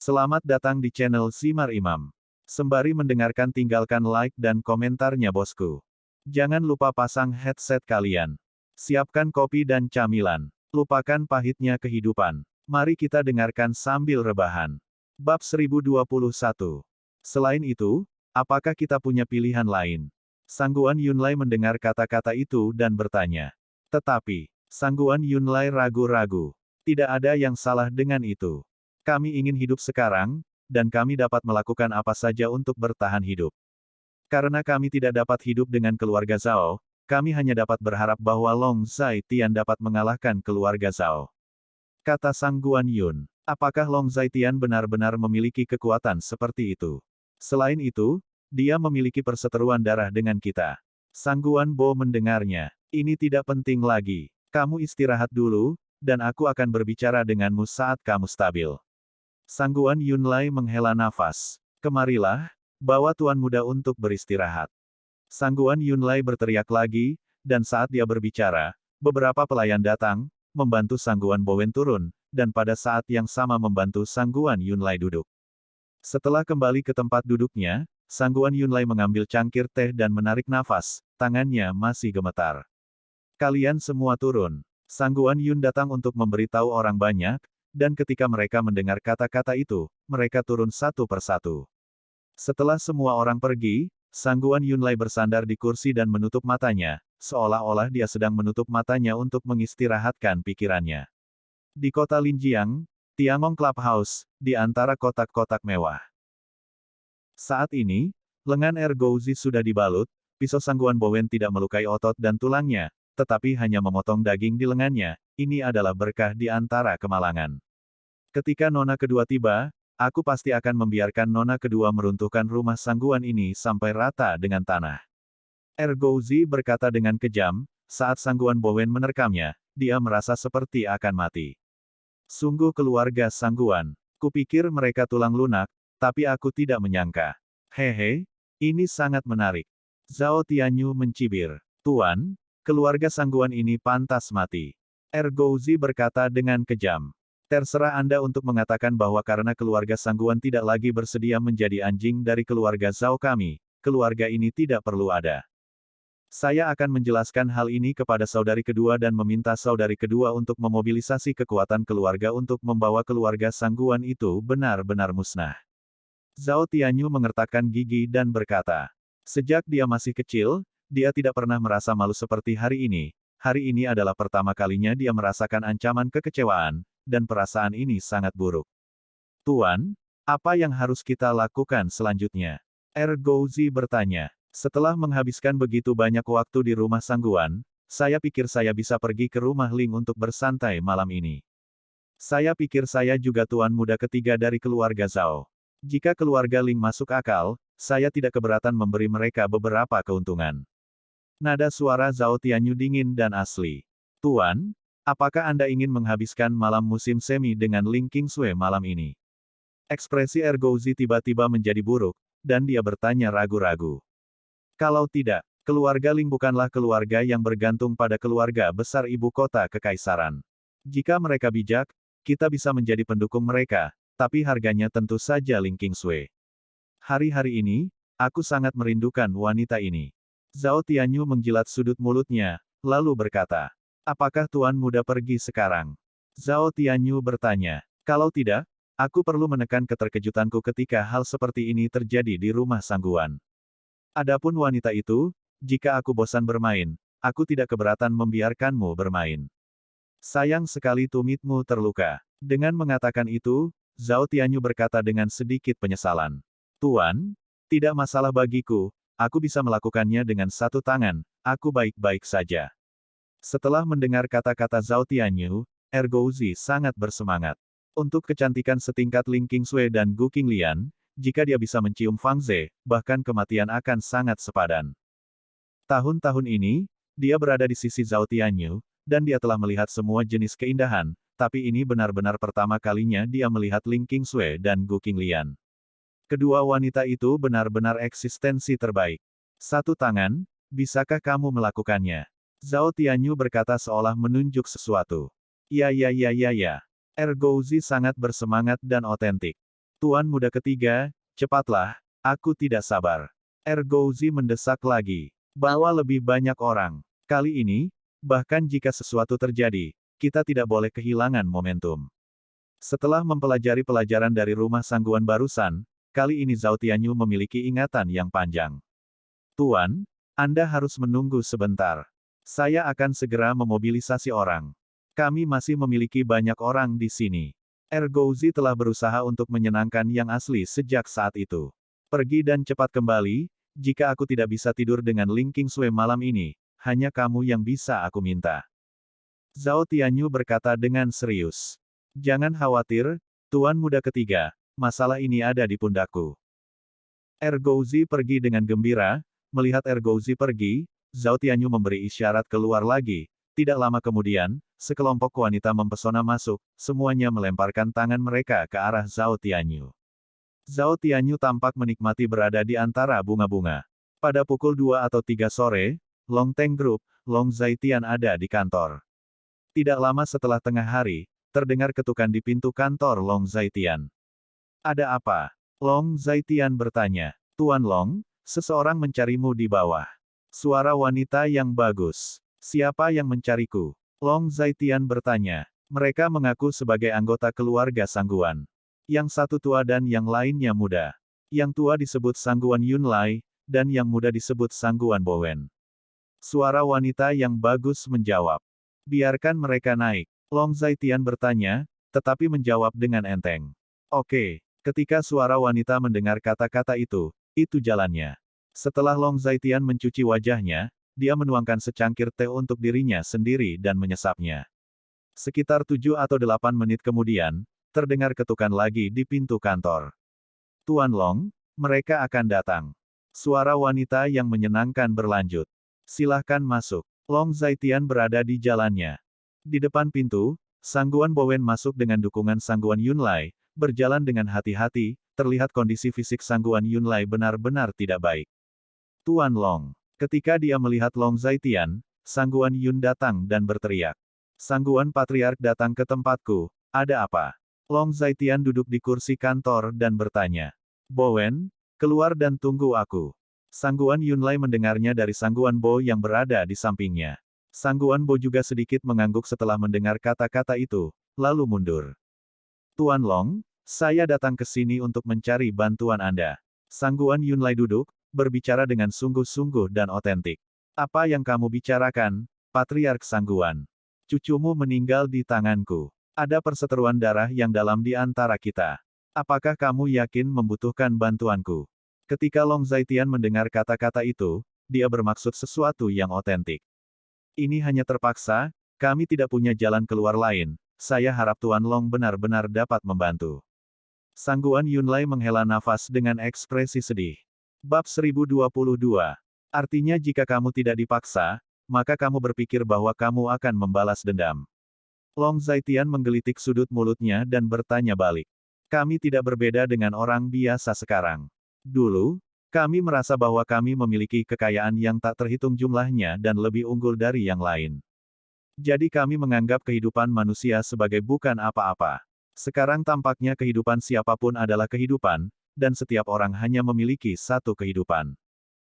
Selamat datang di channel Simar Imam. Sembari mendengarkan tinggalkan like dan komentarnya bosku. Jangan lupa pasang headset kalian. Siapkan kopi dan camilan. Lupakan pahitnya kehidupan. Mari kita dengarkan sambil rebahan. Bab 1021. Selain itu, apakah kita punya pilihan lain? Sangguan Yunlai mendengar kata-kata itu dan bertanya. Tetapi, Sangguan Yunlai ragu-ragu. Tidak ada yang salah dengan itu. Kami ingin hidup sekarang, dan kami dapat melakukan apa saja untuk bertahan hidup. Karena kami tidak dapat hidup dengan keluarga Zhao, kami hanya dapat berharap bahwa Long Zai Tian dapat mengalahkan keluarga Zhao. Kata Sangguan Yun, apakah Long Zai Tian benar-benar memiliki kekuatan seperti itu? Selain itu, dia memiliki perseteruan darah dengan kita. Sangguan Bo mendengarnya. Ini tidak penting lagi. Kamu istirahat dulu, dan aku akan berbicara denganmu saat kamu stabil. Sangguan Yunlai menghela nafas. Kemarilah, bawa tuan muda untuk beristirahat. Sangguan Yunlai berteriak lagi, dan saat dia berbicara, beberapa pelayan datang, membantu Sangguan Bowen turun, dan pada saat yang sama membantu Sangguan Yunlai duduk. Setelah kembali ke tempat duduknya, Sangguan Yunlai mengambil cangkir teh dan menarik nafas, tangannya masih gemetar. Kalian semua turun. Sangguan Yun datang untuk memberitahu orang banyak, dan ketika mereka mendengar kata-kata itu, mereka turun satu persatu. Setelah semua orang pergi, Sangguan Yunlai bersandar di kursi dan menutup matanya, seolah-olah dia sedang menutup matanya untuk mengistirahatkan pikirannya. Di kota Linjiang, Tiangong Clubhouse, di antara kotak-kotak mewah. Saat ini, lengan Ergouzi sudah dibalut, pisau Sangguan Bowen tidak melukai otot dan tulangnya, tetapi hanya memotong daging di lengannya. Ini adalah berkah di antara kemalangan. Ketika nona kedua tiba, aku pasti akan membiarkan nona kedua meruntuhkan rumah Sangguan ini sampai rata dengan tanah. Ergouzi berkata dengan kejam, saat Sangguan Bowen menerkamnya, dia merasa seperti akan mati. Sungguh keluarga Sangguan. Kupikir mereka tulang lunak, tapi aku tidak menyangka. Hehe, ini sangat menarik. Zhao Tianyu mencibir. Tuan, keluarga Sangguan ini pantas mati. Ergouzi berkata dengan kejam. Terserah Anda untuk mengatakan bahwa karena keluarga Sangguan tidak lagi bersedia menjadi anjing dari keluarga Zhao kami, keluarga ini tidak perlu ada. Saya akan menjelaskan hal ini kepada saudari kedua dan meminta saudari kedua untuk memobilisasi kekuatan keluarga untuk membawa keluarga Sangguan itu benar-benar musnah. Zhao Tianyu mengertakkan gigi dan berkata, sejak dia masih kecil, dia tidak pernah merasa malu seperti hari ini. Hari ini adalah pertama kalinya dia merasakan ancaman kekecewaan, dan perasaan ini sangat buruk. Tuan, apa yang harus kita lakukan selanjutnya? Ergouzi bertanya. Setelah menghabiskan begitu banyak waktu di rumah Sangguan, saya pikir saya bisa pergi ke rumah Ling untuk bersantai malam ini. Saya pikir saya juga tuan muda ketiga dari keluarga Zhao. Jika keluarga Ling masuk akal, saya tidak keberatan memberi mereka beberapa keuntungan. Nada suara Zhao Tianyu dingin dan asli. Tuan, apakah Anda ingin menghabiskan malam musim semi dengan Ling Qingsui malam ini? Ekspresi Ergouzi tiba-tiba menjadi buruk, dan dia bertanya ragu-ragu. Kalau tidak, keluarga Ling bukanlah keluarga yang bergantung pada keluarga besar ibu kota kekaisaran. Jika mereka bijak, kita bisa menjadi pendukung mereka, tapi harganya tentu saja Ling Qingsui. Hari-hari ini, aku sangat merindukan wanita ini. Zhao Tianyu menjilat sudut mulutnya, lalu berkata, apakah tuan muda pergi sekarang? Zhao Tianyu bertanya, kalau tidak, aku perlu menekan keterkejutanku ketika hal seperti ini terjadi di rumah Sangguan. Adapun wanita itu, jika aku bosan bermain, aku tidak keberatan membiarkanmu bermain. Sayang sekali tumitmu terluka. Dengan mengatakan itu, Zhao Tianyu berkata dengan sedikit penyesalan. Tuan, tidak masalah bagiku, aku bisa melakukannya dengan satu tangan, aku baik-baik saja. Setelah mendengar kata-kata Zhao Tianyu, Ergouzi sangat bersemangat. Untuk kecantikan setingkat Ling Qingsui dan Gu Qinglian, jika dia bisa mencium Fang Ze, bahkan kematian akan sangat sepadan. Tahun-tahun ini, dia berada di sisi Zhao Tianyu, dan dia telah melihat semua jenis keindahan, tapi ini benar-benar pertama kalinya dia melihat Ling Qingsui dan Gu Qinglian. Kedua wanita itu benar-benar eksistensi terbaik. Satu tangan, bisakah kamu melakukannya? Zhao Tianyu berkata seolah menunjuk sesuatu. Ya. Ergouzi sangat bersemangat dan otentik. Tuan muda ketiga, cepatlah, aku tidak sabar. Ergouzi mendesak lagi. Bawa lebih banyak orang. Kali ini, bahkan jika sesuatu terjadi, kita tidak boleh kehilangan momentum. Setelah mempelajari pelajaran dari rumah sangguan barusan, kali ini Zhao Tianyu memiliki ingatan yang panjang. Tuan, Anda harus menunggu sebentar. Saya akan segera memobilisasi orang. Kami masih memiliki banyak orang di sini. Ergouzi telah berusaha untuk menyenangkan yang asli sejak saat itu. Pergi dan cepat kembali, jika aku tidak bisa tidur dengan Ling Qingsui malam ini, hanya kamu yang bisa aku minta. Zhao Tianyu berkata dengan serius. Jangan khawatir, Tuan muda ketiga, masalah ini ada di pundakku. Ergouzi pergi dengan gembira. Melihat Ergouzi pergi, Zhao Tianyu memberi isyarat keluar lagi. Tidak lama kemudian, sekelompok wanita mempesona masuk, semuanya melemparkan tangan mereka ke arah Zhao Tianyu. Zhao Tianyu tampak menikmati berada di antara bunga-bunga. Pada pukul 2 atau 3 sore, Long Teng Group, Long Zaitian ada di kantor. Tidak lama setelah tengah hari, terdengar ketukan di pintu kantor Long Zaitian. Ada apa? Long Zaitian bertanya. Tuan Long, seseorang mencarimu di bawah. Suara wanita yang bagus. Siapa yang mencariku? Long Zaitian bertanya. Mereka mengaku sebagai anggota keluarga Sangguan. Yang satu tua dan yang lainnya muda. Yang tua disebut Sangguan Yunlai, dan yang muda disebut Sangguan Bowen. Suara wanita yang bagus menjawab. Biarkan mereka naik. Long Zaitian bertanya, tetapi menjawab dengan enteng. Oke. Ketika suara wanita mendengar kata-kata itu jalannya. Setelah Long Zaitian mencuci wajahnya, dia menuangkan secangkir teh untuk dirinya sendiri dan menyesapnya. Sekitar 7 atau 8 menit kemudian, terdengar ketukan lagi di pintu kantor. Tuan Long, mereka akan datang. Suara wanita yang menyenangkan berlanjut. Silahkan masuk. Long Zaitian berada di jalannya. Di depan pintu, Sangguan Bowen masuk dengan dukungan Sangguan Yunlai, berjalan dengan hati-hati, terlihat kondisi fisik Sangguan Yunlai benar-benar tidak baik. Tuan Long. Ketika dia melihat Long Zaitian, Sangguan Yun datang dan berteriak. Sangguan Patriark datang ke tempatku, ada apa? Long Zaitian duduk di kursi kantor dan bertanya. Bowen, keluar dan tunggu aku. Sangguan Yunlai mendengarnya dari Sangguan Bo yang berada di sampingnya. Sangguan Bo juga sedikit mengangguk setelah mendengar kata-kata itu, lalu mundur. Tuan Long, saya datang ke sini untuk mencari bantuan Anda. Sangguan Yunlai duduk, berbicara dengan sungguh-sungguh dan otentik. Apa yang kamu bicarakan, Patriark Sangguan? Cucumu meninggal di tanganku. Ada perseteruan darah yang dalam di antara kita. Apakah kamu yakin membutuhkan bantuanku? Ketika Long Zaitian mendengar kata-kata itu, dia bermaksud sesuatu yang otentik. Ini hanya terpaksa, kami tidak punya jalan keluar lain. Saya harap Tuan Long benar-benar dapat membantu. Sangguan Yunlai menghela nafas dengan ekspresi sedih. Bab 1022. Artinya jika kamu tidak dipaksa, maka kamu berpikir bahwa kamu akan membalas dendam. Long Zaitian menggelitik sudut mulutnya dan bertanya balik. Kami tidak berbeda dengan orang biasa sekarang. Dulu, kami merasa bahwa kami memiliki kekayaan yang tak terhitung jumlahnya dan lebih unggul dari yang lain. Jadi kami menganggap kehidupan manusia sebagai bukan apa-apa. Sekarang tampaknya kehidupan siapapun adalah kehidupan, dan setiap orang hanya memiliki satu kehidupan.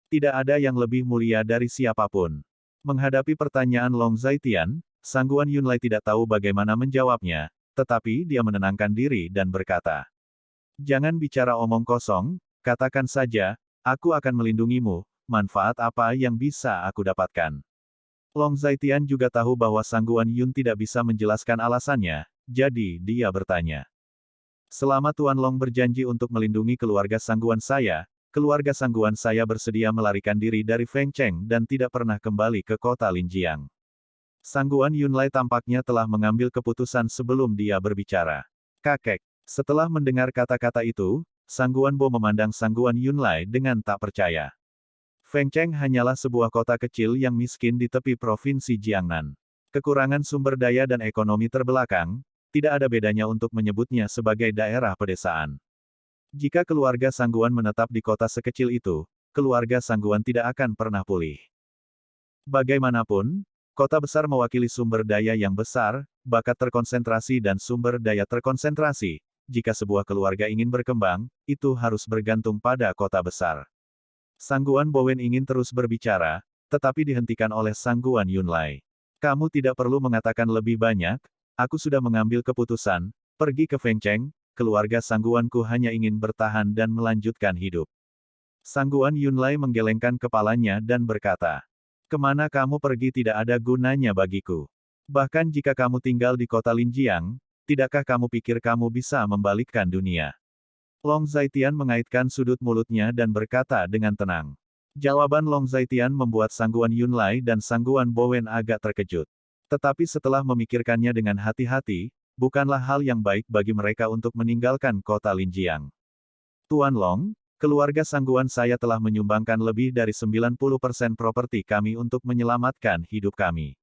Tidak ada yang lebih mulia dari siapapun. Menghadapi pertanyaan Long Zaitian, Sangguan Yunlai tidak tahu bagaimana menjawabnya, tetapi dia menenangkan diri dan berkata. Jangan bicara omong kosong, katakan saja, aku akan melindungimu, manfaat apa yang bisa aku dapatkan. Long Zaitian juga tahu bahwa Sangguan Yun tidak bisa menjelaskan alasannya, jadi dia bertanya. Selama Tuan Long berjanji untuk melindungi keluarga Sangguan saya bersedia melarikan diri dari Feng Cheng dan tidak pernah kembali ke kota Linjiang. Sangguan Yunlai tampaknya telah mengambil keputusan sebelum dia berbicara. Kakek. Setelah mendengar kata-kata itu, Sangguan Bo memandang Sangguan Yunlai dengan tak percaya. Feng Cheng hanyalah sebuah kota kecil yang miskin di tepi provinsi Jiangnan. Kekurangan sumber daya dan ekonomi terbelakang, tidak ada bedanya untuk menyebutnya sebagai daerah pedesaan. Jika keluarga Sangguan menetap di kota sekecil itu, keluarga Sangguan tidak akan pernah pulih. Bagaimanapun, kota besar mewakili sumber daya yang besar, bakat terkonsentrasi dan sumber daya terkonsentrasi, jika sebuah keluarga ingin berkembang, itu harus bergantung pada kota besar. Sangguan Bowen ingin terus berbicara, tetapi dihentikan oleh Sangguan Yunlai. Kamu tidak perlu mengatakan lebih banyak, aku sudah mengambil keputusan, pergi ke Fengcheng, keluarga Sangguanku hanya ingin bertahan dan melanjutkan hidup. Sangguan Yunlai menggelengkan kepalanya dan berkata, kemana kamu pergi tidak ada gunanya bagiku. Bahkan jika kamu tinggal di kota Linjiang, tidakkah kamu pikir kamu bisa membalikkan dunia? Long Zaitian mengaitkan sudut mulutnya dan berkata dengan tenang. Jawaban Long Zaitian membuat Sangguan Yunlai dan Sangguan Bowen agak terkejut. Tetapi setelah memikirkannya dengan hati-hati, bukanlah hal yang baik bagi mereka untuk meninggalkan kota Linjiang. Tuan Long, keluarga Sangguan saya telah menyumbangkan lebih dari 90% properti kami untuk menyelamatkan hidup kami.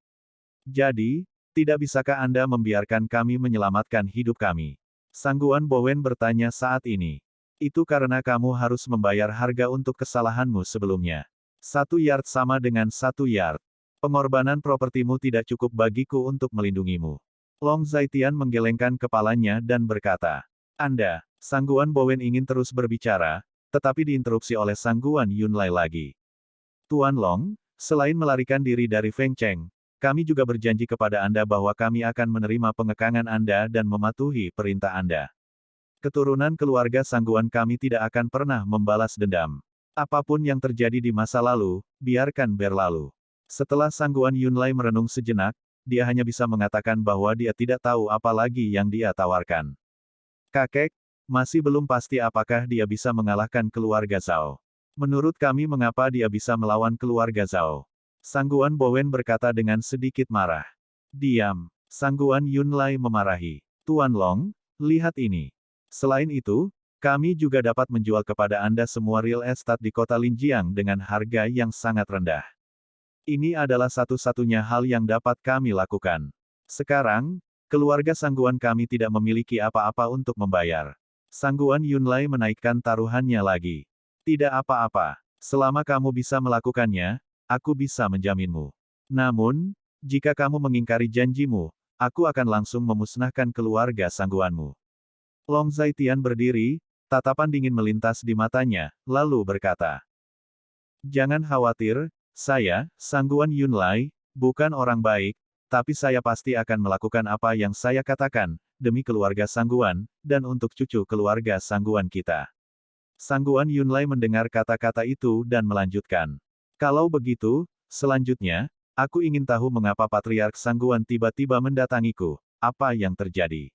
Jadi, tidak bisakah Anda membiarkan kami menyelamatkan hidup kami? Sangguan Bowen bertanya saat ini. Itu karena kamu harus membayar harga untuk kesalahanmu sebelumnya. 1 yard sama dengan 1 yard. Pengorbanan propertimu tidak cukup bagiku untuk melindungimu. Long Zaitian menggelengkan kepalanya dan berkata, Anda, Sangguan Bowen ingin terus berbicara, tetapi diinterupsi oleh Sangguan Yunlai lagi. Tuan Long, selain melarikan diri dari Fengcheng, kami juga berjanji kepada Anda bahwa kami akan menerima pengekangan Anda dan mematuhi perintah Anda. Keturunan keluarga Sangguan kami tidak akan pernah membalas dendam. Apapun yang terjadi di masa lalu, biarkan berlalu. Setelah Sangguan Yunlai merenung sejenak, dia hanya bisa mengatakan bahwa dia tidak tahu apa lagi yang dia tawarkan. Kakek, masih belum pasti apakah dia bisa mengalahkan keluarga Zhao. Menurut kami mengapa dia bisa melawan keluarga Zhao? Sangguan Bowen berkata dengan sedikit marah. Diam. Sangguan Yunlai memarahi. Tuan Long, lihat ini. Selain itu, kami juga dapat menjual kepada Anda semua real estate di kota Linjiang dengan harga yang sangat rendah. Ini adalah satu-satunya hal yang dapat kami lakukan. Sekarang, keluarga Sangguan kami tidak memiliki apa-apa untuk membayar. Sangguan Yunlai menaikkan taruhannya lagi. Tidak apa-apa. Selama kamu bisa melakukannya, aku bisa menjaminmu. Namun, jika kamu mengingkari janjimu, aku akan langsung memusnahkan keluarga Sangguanmu. Long Zaitian berdiri, tatapan dingin melintas di matanya, lalu berkata. Jangan khawatir, saya, Sangguan Yunlai, bukan orang baik, tapi saya pasti akan melakukan apa yang saya katakan, demi keluarga Sangguan, dan untuk cucu keluarga Sangguan kita. Sangguan Yunlai mendengar kata-kata itu dan melanjutkan. Kalau begitu, selanjutnya, aku ingin tahu mengapa Patriark Sangguan tiba-tiba mendatangiku, apa yang terjadi.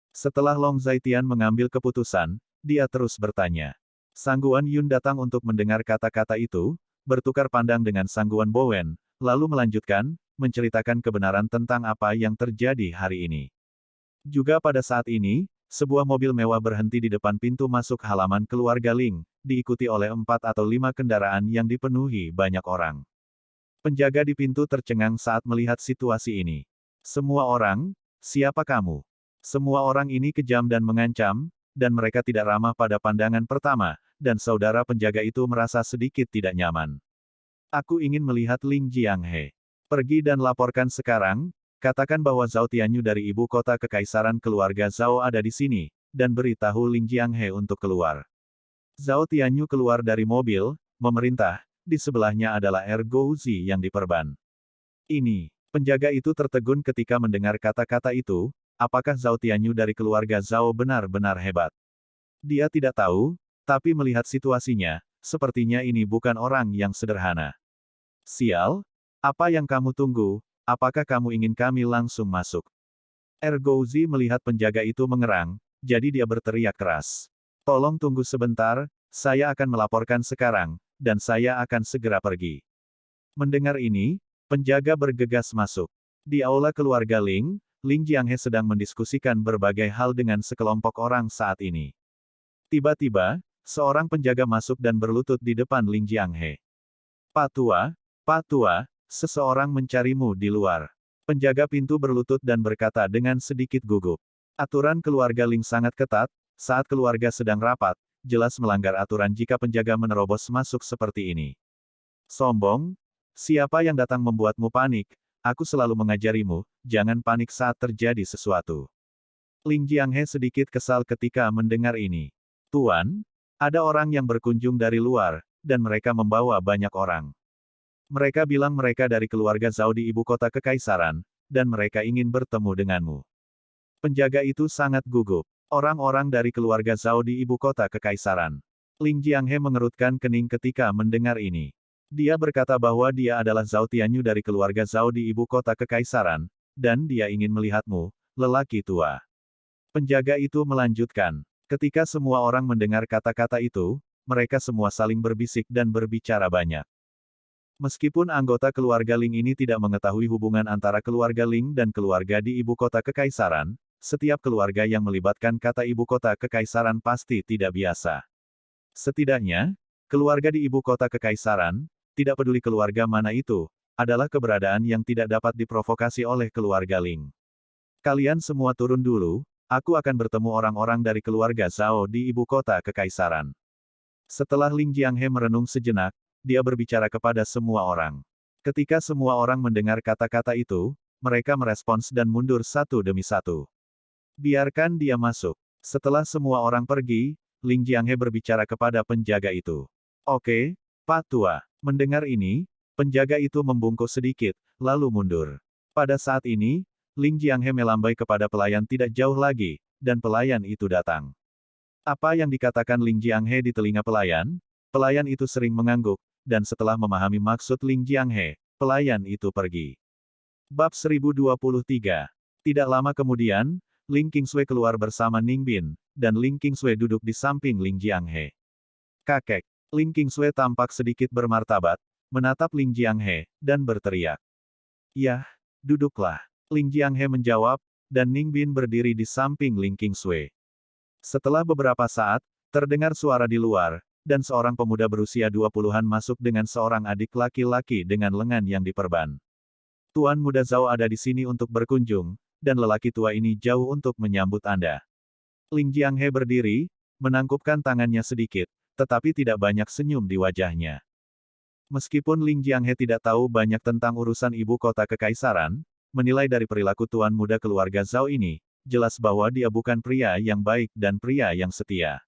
Setelah Long Zaitian mengambil keputusan, dia terus bertanya. Sangguan Yun datang untuk mendengar kata-kata itu, bertukar pandang dengan Sangguan Bowen, lalu melanjutkan, menceritakan kebenaran tentang apa yang terjadi hari ini. Juga pada saat ini, sebuah mobil mewah berhenti di depan pintu masuk halaman keluarga Ling, diikuti oleh 4 atau 5 kendaraan yang dipenuhi banyak orang. Penjaga di pintu tercengang saat melihat situasi ini. Semua orang, siapa kamu? Semua orang ini kejam dan mengancam, dan mereka tidak ramah pada pandangan pertama, dan saudara penjaga itu merasa sedikit tidak nyaman. Aku ingin melihat Ling Jianghe. Pergi dan laporkan sekarang, katakan bahwa Zhao Tianyu dari ibu kota kekaisaran keluarga Zhao ada di sini, dan beritahu Ling Jianghe untuk keluar. Zhao Tianyu keluar dari mobil, memerintah, di sebelahnya adalah Gouzi yang diperban. Ini, penjaga itu tertegun ketika mendengar kata-kata itu, apakah Zhao Tianyu dari keluarga Zhao benar-benar hebat? Dia tidak tahu, tapi melihat situasinya, sepertinya ini bukan orang yang sederhana. Sial, apa yang kamu tunggu? Apakah kamu ingin kami langsung masuk? Gouzi melihat penjaga itu mengerang, jadi dia berteriak keras. Tolong tunggu sebentar, saya akan melaporkan sekarang, dan saya akan segera pergi. Mendengar ini, penjaga bergegas masuk. Di aula keluarga Ling, Ling Jianghe sedang mendiskusikan berbagai hal dengan sekelompok orang saat ini. Tiba-tiba, seorang penjaga masuk dan berlutut di depan Ling Jianghe. Pak Tua, seseorang mencarimu di luar. Penjaga pintu berlutut dan berkata dengan sedikit gugup. Aturan keluarga Ling sangat ketat, saat keluarga sedang rapat, jelas melanggar aturan jika penjaga menerobos masuk seperti ini. Sombong? Siapa yang datang membuatmu panik? Aku selalu mengajarimu, jangan panik saat terjadi sesuatu. Ling Jianghe sedikit kesal ketika mendengar ini. Tuan, ada orang yang berkunjung dari luar, dan mereka membawa banyak orang. Mereka bilang mereka dari keluarga Zhao di ibu kota kekaisaran, dan mereka ingin bertemu denganmu. Penjaga itu sangat gugup. Orang-orang dari keluarga Zhao di ibu kota kekaisaran. Ling Jianghe mengerutkan kening ketika mendengar ini. Dia berkata bahwa dia adalah Zhao Tianyu dari keluarga Zhao di ibu kota kekaisaran, dan dia ingin melihatmu, lelaki tua. Penjaga itu melanjutkan. Ketika semua orang mendengar kata-kata itu, mereka semua saling berbisik dan berbicara banyak. Meskipun anggota keluarga Ling ini tidak mengetahui hubungan antara keluarga Ling dan keluarga di ibu kota kekaisaran, setiap keluarga yang melibatkan kata ibu kota kekaisaran pasti tidak biasa. Setidaknya, keluarga di ibu kota kekaisaran, tidak peduli keluarga mana itu, adalah keberadaan yang tidak dapat diprovokasi oleh keluarga Ling. Kalian semua turun dulu, aku akan bertemu orang-orang dari keluarga Zhao di ibu kota kekaisaran. Setelah Ling Jianghe merenung sejenak, dia berbicara kepada semua orang. Ketika semua orang mendengar kata-kata itu, mereka merespons dan mundur satu demi satu. Biarkan dia masuk. Setelah semua orang pergi, Ling Jianghe berbicara kepada penjaga itu. Oke, Pak Tua. Mendengar ini, penjaga itu membungkuk sedikit, lalu mundur. Pada saat ini, Ling Jianghe melambai kepada pelayan tidak jauh lagi, dan pelayan itu datang. Apa yang dikatakan Ling Jianghe di telinga pelayan? Pelayan itu sering mengangguk, dan setelah memahami maksud Ling Jianghe, pelayan itu pergi. Bab 1023. Tidak lama kemudian, Ling Qingsui keluar bersama Ning Bin, dan Ling Qingsui duduk di samping Ling Jianghe. Kakek, Ling Qingsui tampak sedikit bermartabat, menatap Ling Jianghe, dan berteriak. Yah, duduklah. Ling Jianghe menjawab, dan Ning Bin berdiri di samping Ling Qingsui. Setelah beberapa saat, terdengar suara di luar, dan seorang pemuda berusia 20-an masuk dengan seorang adik laki-laki dengan lengan yang diperban. Tuan muda Zhao ada di sini untuk berkunjung, dan lelaki tua ini jauh untuk menyambut Anda. Ling Jianghe berdiri, menangkupkan tangannya sedikit, tetapi tidak banyak senyum di wajahnya. Meskipun Ling Jianghe tidak tahu banyak tentang urusan ibu kota kekaisaran, menilai dari perilaku tuan muda keluarga Zhao ini, jelas bahwa dia bukan pria yang baik dan pria yang setia.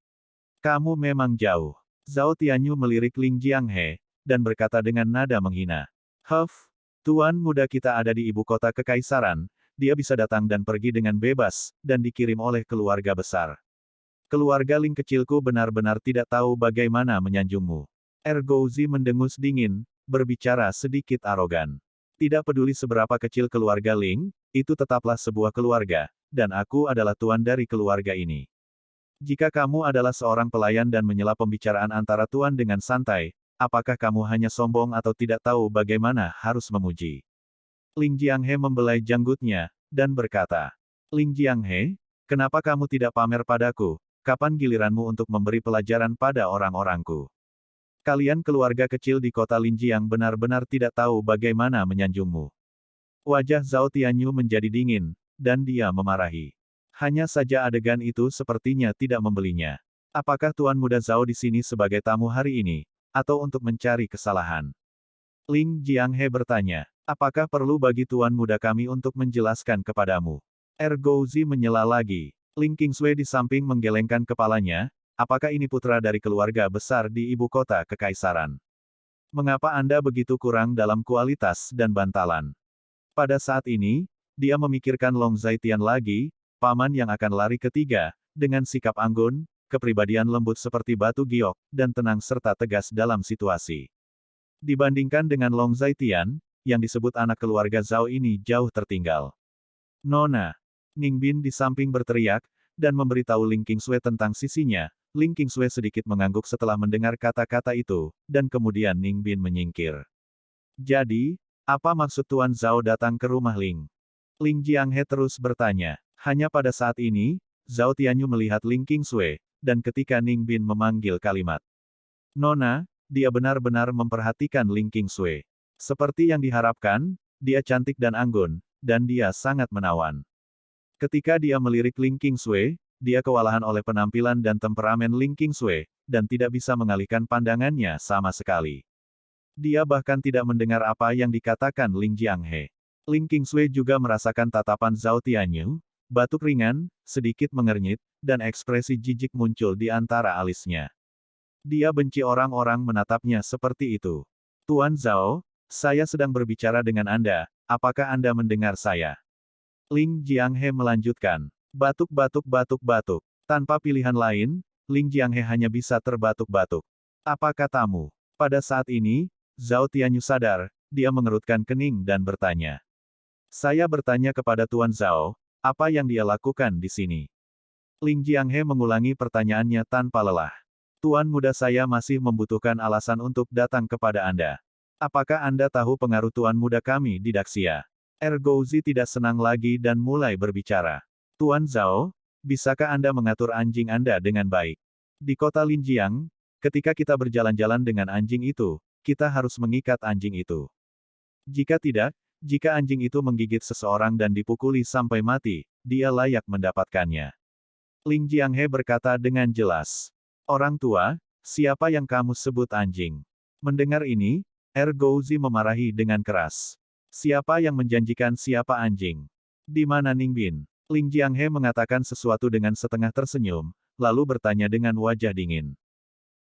Kamu memang jauh. Zhao Tianyu melirik Ling Jianghe, dan berkata dengan nada menghina. Tuan muda kita ada di ibu kota kekaisaran, dia bisa datang dan pergi dengan bebas, dan dikirim oleh keluarga besar. Keluarga Ling kecilku benar-benar tidak tahu bagaimana menyanjungmu. Ergouzi mendengus dingin, berbicara sedikit arogan. Tidak peduli seberapa kecil keluarga Ling, itu tetaplah sebuah keluarga, dan aku adalah tuan dari keluarga ini. Jika kamu adalah seorang pelayan dan menyela pembicaraan antara tuan dengan santai, apakah kamu hanya sombong atau tidak tahu bagaimana harus memuji? Ling Jianghe membelai janggutnya, dan berkata, Ling Jianghe, kenapa kamu tidak pamer padaku? Kapan giliranmu untuk memberi pelajaran pada orang-orangku? Kalian keluarga kecil di kota Linjiang benar-benar tidak tahu bagaimana menyanjungmu. Wajah Zhao Tianyu menjadi dingin, dan dia memarahi. Hanya saja adegan itu sepertinya tidak membelinya. Apakah Tuan Muda Zhao di sini sebagai tamu hari ini, atau untuk mencari kesalahan? Ling Jianghe bertanya, apakah perlu bagi Tuan Muda kami untuk menjelaskan kepadamu? Ergouzi menyela lagi. Ling Qingsui di samping menggelengkan kepalanya, apakah ini putra dari keluarga besar di ibu kota kekaisaran? Mengapa Anda begitu kurang dalam kualitas dan bantalan? Pada saat ini, dia memikirkan Long Zaitian lagi, paman yang akan lari ketiga, dengan sikap anggun, kepribadian lembut seperti batu giok, dan tenang serta tegas dalam situasi. Dibandingkan dengan Long Zaitian, yang disebut anak keluarga Zhao ini jauh tertinggal. Nona! Ning Bin di samping berteriak, dan memberitahu Ling Qingsui tentang sisinya. Ling Qingsui sedikit mengangguk setelah mendengar kata-kata itu, dan kemudian Ning Bin menyingkir. Jadi, apa maksud Tuan Zhao datang ke rumah Ling? Ling Jianghe terus bertanya. Hanya pada saat ini, Zhao Tianyu melihat Ling Qingsui, dan ketika Ning Bin memanggil kalimat Nona, dia benar-benar memperhatikan Ling Qingsui. Seperti yang diharapkan, dia cantik dan anggun, dan dia sangat menawan. Ketika dia melirik Ling Qingsui, dia kewalahan oleh penampilan dan temperamen Ling Qingsui, dan tidak bisa mengalihkan pandangannya sama sekali. Dia bahkan tidak mendengar apa yang dikatakan Ling Jianghe. Ling Qingsui juga merasakan tatapan Zhao Tianyu, batuk ringan, sedikit mengernyit, dan ekspresi jijik muncul di antara alisnya. Dia benci orang-orang menatapnya seperti itu. Tuan Zhao, saya sedang berbicara dengan Anda, apakah Anda mendengar saya? Ling Jianghe melanjutkan. Batuk-batuk-batuk-batuk. Tanpa pilihan lain, Ling Jianghe hanya bisa terbatuk-batuk. Apa katamu? Pada saat ini, Zhao Tianyu sadar, dia mengerutkan kening dan bertanya. Saya bertanya kepada Tuan Zhao, apa yang dia lakukan di sini? Ling Jianghe mengulangi pertanyaannya tanpa lelah. Tuan muda saya masih membutuhkan alasan untuk datang kepada Anda. Apakah Anda tahu pengaruh Tuan muda kami di Daxia? Ergouzi tidak senang lagi dan mulai berbicara. Tuan Zhao, bisakah Anda mengatur anjing Anda dengan baik? Di kota Linjiang, ketika kita berjalan-jalan dengan anjing itu, kita harus mengikat anjing itu. Jika tidak, jika anjing itu menggigit seseorang dan dipukuli sampai mati, dia layak mendapatkannya. Ling Jianghe berkata dengan jelas. Orang tua, siapa yang kamu sebut anjing? Mendengar ini, Ergouzi memarahi dengan keras. Siapa yang menjanjikan siapa anjing? Di mana Ningbin? Ling Jianghe mengatakan sesuatu dengan setengah tersenyum, lalu bertanya dengan wajah dingin.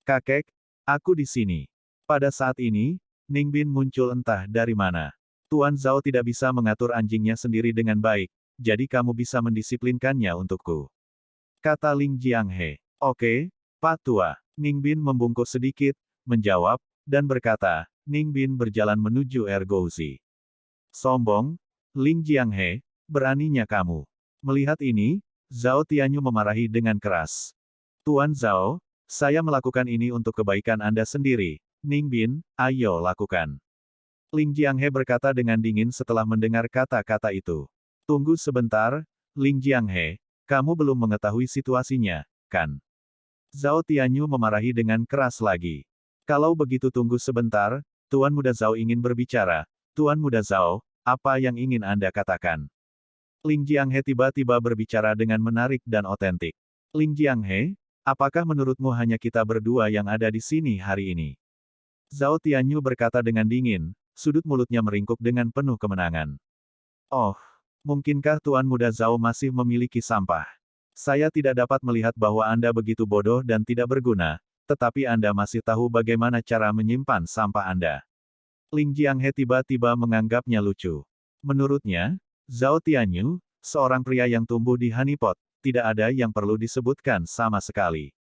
Kakek, aku di sini. Pada saat ini, Ningbin muncul entah dari mana. Tuan Zhao tidak bisa mengatur anjingnya sendiri dengan baik, jadi kamu bisa mendisiplinkannya untukku. Kata Ling Jianghe. Oke, Pak Tua. Ningbin membungkuk sedikit, menjawab, dan berkata, Ningbin berjalan menuju Ergouzi. Sombong, Ling Jianghe, beraninya kamu. Melihat ini, Zhao Tianyu memarahi dengan keras. Tuan Zhao, saya melakukan ini untuk kebaikan Anda sendiri. Ningbin, ayo lakukan. Ling Jianghe berkata dengan dingin setelah mendengar kata-kata itu. Tunggu sebentar, Ling Jianghe, kamu belum mengetahui situasinya, kan? Zhao Tianyu memarahi dengan keras lagi. Kalau begitu tunggu sebentar, Tuan Muda Zhao ingin berbicara. Tuan Muda Zhao, apa yang ingin Anda katakan? Ling Jianghe tiba-tiba berbicara dengan menarik dan otentik. Ling Jianghe, apakah menurutmu hanya kita berdua yang ada di sini hari ini? Zhao Tianyu berkata dengan dingin, sudut mulutnya meringkuk dengan penuh kemenangan. Oh, mungkinkah Tuan Muda Zhao masih memiliki sampah? Saya tidak dapat melihat bahwa Anda begitu bodoh dan tidak berguna, tetapi Anda masih tahu bagaimana cara menyimpan sampah Anda. Ling Jianghe tiba-tiba menganggapnya lucu. Menurutnya, Zhao Tianyu, seorang pria yang tumbuh di honeypot, tidak ada yang perlu disebutkan sama sekali.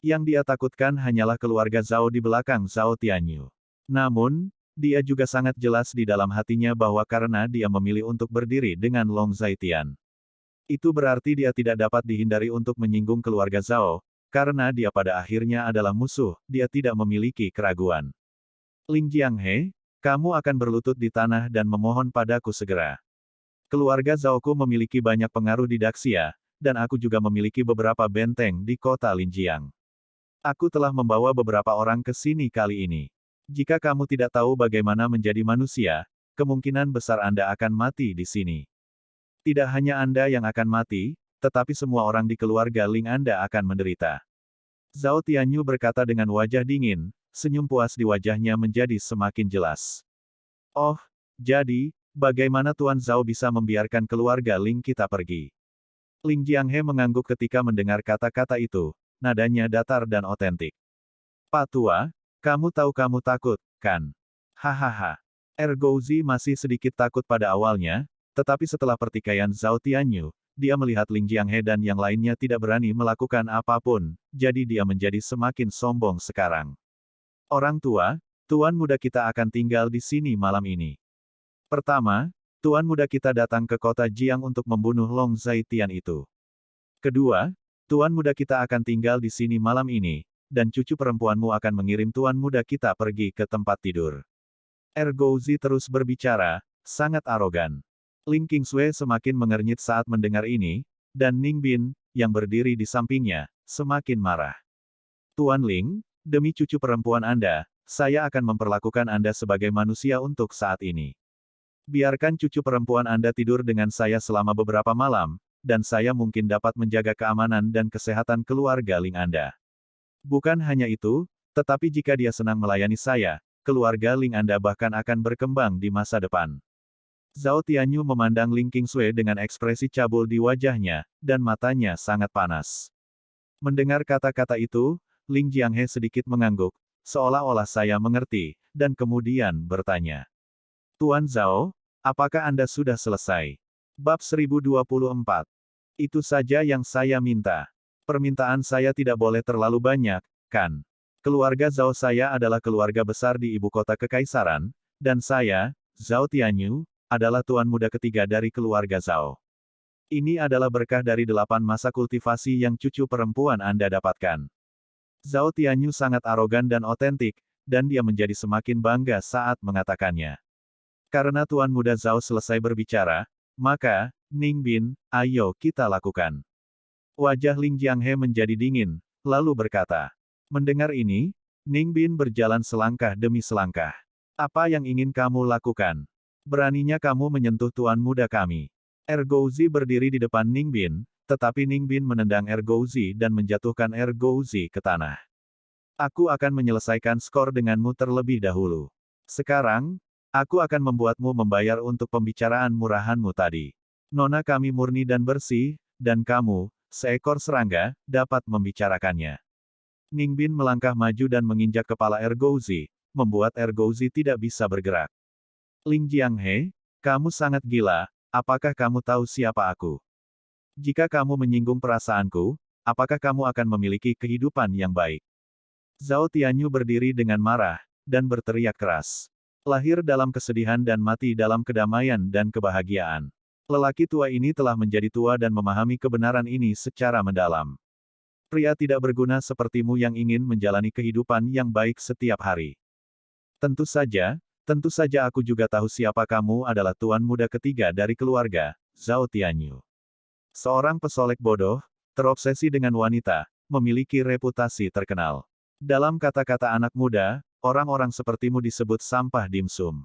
Yang dia takutkan hanyalah keluarga Zhao di belakang Zhao Tianyu. Namun, dia juga sangat jelas di dalam hatinya bahwa karena dia memilih untuk berdiri dengan Long Zhaitian. Itu berarti dia tidak dapat dihindari untuk menyinggung keluarga Zhao, karena dia pada akhirnya adalah musuh, dia tidak memiliki keraguan. Ling Jianghe, kamu akan berlutut di tanah dan memohon padaku segera. Keluarga Zhaoku memiliki banyak pengaruh di Daxia, dan aku juga memiliki beberapa benteng di kota Linjiang. Aku telah membawa beberapa orang ke sini kali ini. Jika kamu tidak tahu bagaimana menjadi manusia, kemungkinan besar Anda akan mati di sini. Tidak hanya Anda yang akan mati, tetapi semua orang di keluarga Ling Anda akan menderita. Zhao Tianyu berkata dengan wajah dingin, senyum puas di wajahnya menjadi semakin jelas. Oh, jadi, bagaimana Tuan Zhao bisa membiarkan keluarga Ling kita pergi? Ling Jianghe mengangguk ketika mendengar kata-kata itu, nadanya datar dan otentik. Pak Tua, kamu tahu kamu takut, kan? Hahaha. Ergouzi masih sedikit takut pada awalnya, tetapi setelah pertikaian Zhao Tianyu, dia melihat Ling Jianghe dan yang lainnya tidak berani melakukan apapun, jadi dia menjadi semakin sombong sekarang. Orang tua, Tuan muda kita akan tinggal di sini malam ini. Pertama, Tuan muda kita datang ke kota Jiang untuk membunuh Long Zhaitian itu. Kedua, Tuan muda kita akan tinggal di sini malam ini, dan cucu perempuanmu akan mengirim Tuan muda kita pergi ke tempat tidur. Ergouzi terus berbicara, sangat arogan. Ling Qingsui semakin mengernyit saat mendengar ini, dan Ningbin, yang berdiri di sampingnya, semakin marah. Tuan Ling, demi cucu perempuan Anda, saya akan memperlakukan Anda sebagai manusia untuk saat ini. Biarkan cucu perempuan Anda tidur dengan saya selama beberapa malam, dan saya mungkin dapat menjaga keamanan dan kesehatan keluarga Ling Anda. Bukan hanya itu, tetapi jika dia senang melayani saya, keluarga Ling Anda bahkan akan berkembang di masa depan. Zhao Tianyu memandang Ling Qingsui dengan ekspresi cabul di wajahnya, dan matanya sangat panas. Mendengar kata-kata itu, Ling Jianghe sedikit mengangguk, seolah-olah saya mengerti, dan kemudian bertanya. Tuan Zhao, apakah Anda sudah selesai? Bab 1024. Itu saja yang saya minta. Permintaan saya tidak boleh terlalu banyak, kan? Keluarga Zhao saya adalah keluarga besar di ibu kota kekaisaran, dan saya, Zhao Tianyu, adalah tuan muda ketiga dari keluarga Zhao. Ini adalah berkah dari 8 masa kultivasi yang cucu perempuan Anda dapatkan. Zhao Tianyu sangat arogan dan otentik, dan dia menjadi semakin bangga saat mengatakannya. Karena Tuan Muda Zhao selesai berbicara, maka, Ning Bin, ayo kita lakukan. Wajah Ling Jianghe menjadi dingin, lalu berkata. Mendengar ini, Ning Bin berjalan selangkah demi selangkah. Apa yang ingin kamu lakukan? Beraninya kamu menyentuh Tuan Muda kami. Ergouzi berdiri di depan Ning Bin, tetapi Ning Bin menendang Ergouzi dan menjatuhkan Ergouzi ke tanah. Aku akan menyelesaikan skor denganmu terlebih dahulu. Sekarang, aku akan membuatmu membayar untuk pembicaraan murahanmu tadi. Nona kami murni dan bersih, dan kamu, seekor serangga, dapat membicarakannya. Ning Bin melangkah maju dan menginjak kepala Ergouzi, membuat Ergouzi tidak bisa bergerak. Ling Jianghe, kamu sangat gila, apakah kamu tahu siapa aku? Jika kamu menyinggung perasaanku, apakah kamu akan memiliki kehidupan yang baik? Zhao Tianyu berdiri dengan marah, dan berteriak keras. Lahir dalam kesedihan dan mati dalam kedamaian dan kebahagiaan. Lelaki tua ini telah menjadi tua dan memahami kebenaran ini secara mendalam. Pria tidak berguna sepertimu yang ingin menjalani kehidupan yang baik setiap hari. Tentu saja aku juga tahu siapa kamu adalah tuan muda ketiga dari keluarga, Zhao Tianyu. Seorang pesolek bodoh, terobsesi dengan wanita, memiliki reputasi terkenal. Dalam kata-kata anak muda, orang-orang sepertimu disebut sampah dimsum.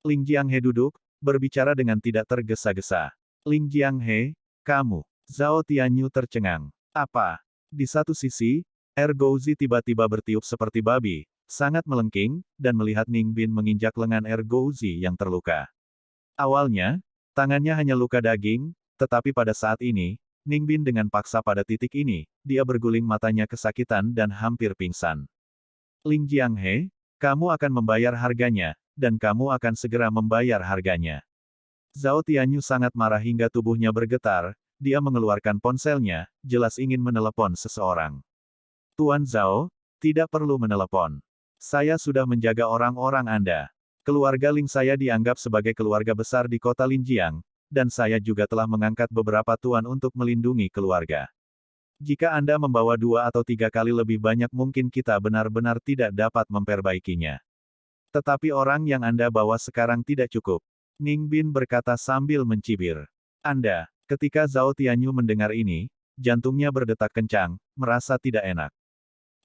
Ling Jianghe duduk, berbicara dengan tidak tergesa-gesa. Ling Jianghe, kamu. Zhao Tianyu tercengang. Apa? Di satu sisi, Ergouzi tiba-tiba bertiup seperti babi, sangat melengking, dan melihat Ning Bin menginjak lengan Ergouzi yang terluka. Awalnya, tangannya hanya luka daging, tetapi pada saat ini, Ning Bin dengan paksa pada titik ini, dia berguling matanya kesakitan dan hampir pingsan. Ling Jianghe, kamu akan membayar harganya, dan kamu akan segera membayar harganya. Zhao Tianyu sangat marah hingga tubuhnya bergetar, dia mengeluarkan ponselnya, jelas ingin menelepon seseorang. Tuan Zhao, tidak perlu menelepon. Saya sudah menjaga orang-orang Anda. Keluarga Ling saya dianggap sebagai keluarga besar di kota Linjiang, dan saya juga telah mengangkat beberapa tuan untuk melindungi keluarga. Jika Anda membawa 2 atau 3 kali lebih banyak mungkin kita benar-benar tidak dapat memperbaikinya. Tetapi orang yang Anda bawa sekarang tidak cukup. Ning Bin berkata sambil mencibir. Anda, ketika Zhao Tianyu mendengar ini, jantungnya berdetak kencang, merasa tidak enak.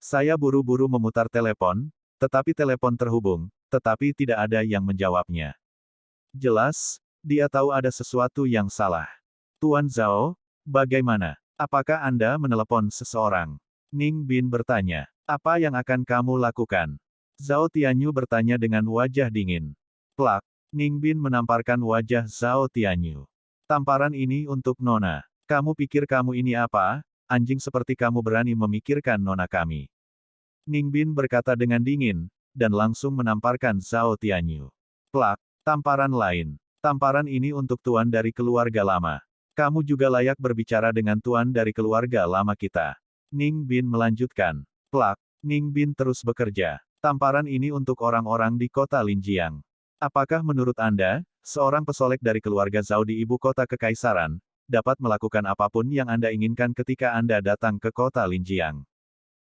Saya buru-buru memutar telepon, tetapi telepon terhubung, tetapi tidak ada yang menjawabnya. Jelas, dia tahu ada sesuatu yang salah. Tuan Zhao, bagaimana? Apakah Anda menelepon seseorang? Ning Bin bertanya. Apa yang akan kamu lakukan? Zhao Tianyu bertanya dengan wajah dingin. Plak, Ning Bin menamparkan wajah Zhao Tianyu. Tamparan ini untuk Nona. Kamu pikir kamu ini apa? Anjing seperti kamu berani memikirkan Nona kami. Ning Bin berkata dengan dingin, dan langsung menamparkan Zhao Tianyu. Plak, tamparan lain. Tamparan ini untuk tuan dari keluarga lama. Kamu juga layak berbicara dengan tuan dari keluarga lama kita. Ning Bin melanjutkan. Plak, Ning Bin terus bekerja. Tamparan ini untuk orang-orang di kota Linjiang. Apakah menurut Anda, seorang pesolek dari keluarga Zhao di ibu kota kekaisaran, dapat melakukan apapun yang Anda inginkan ketika Anda datang ke kota Linjiang?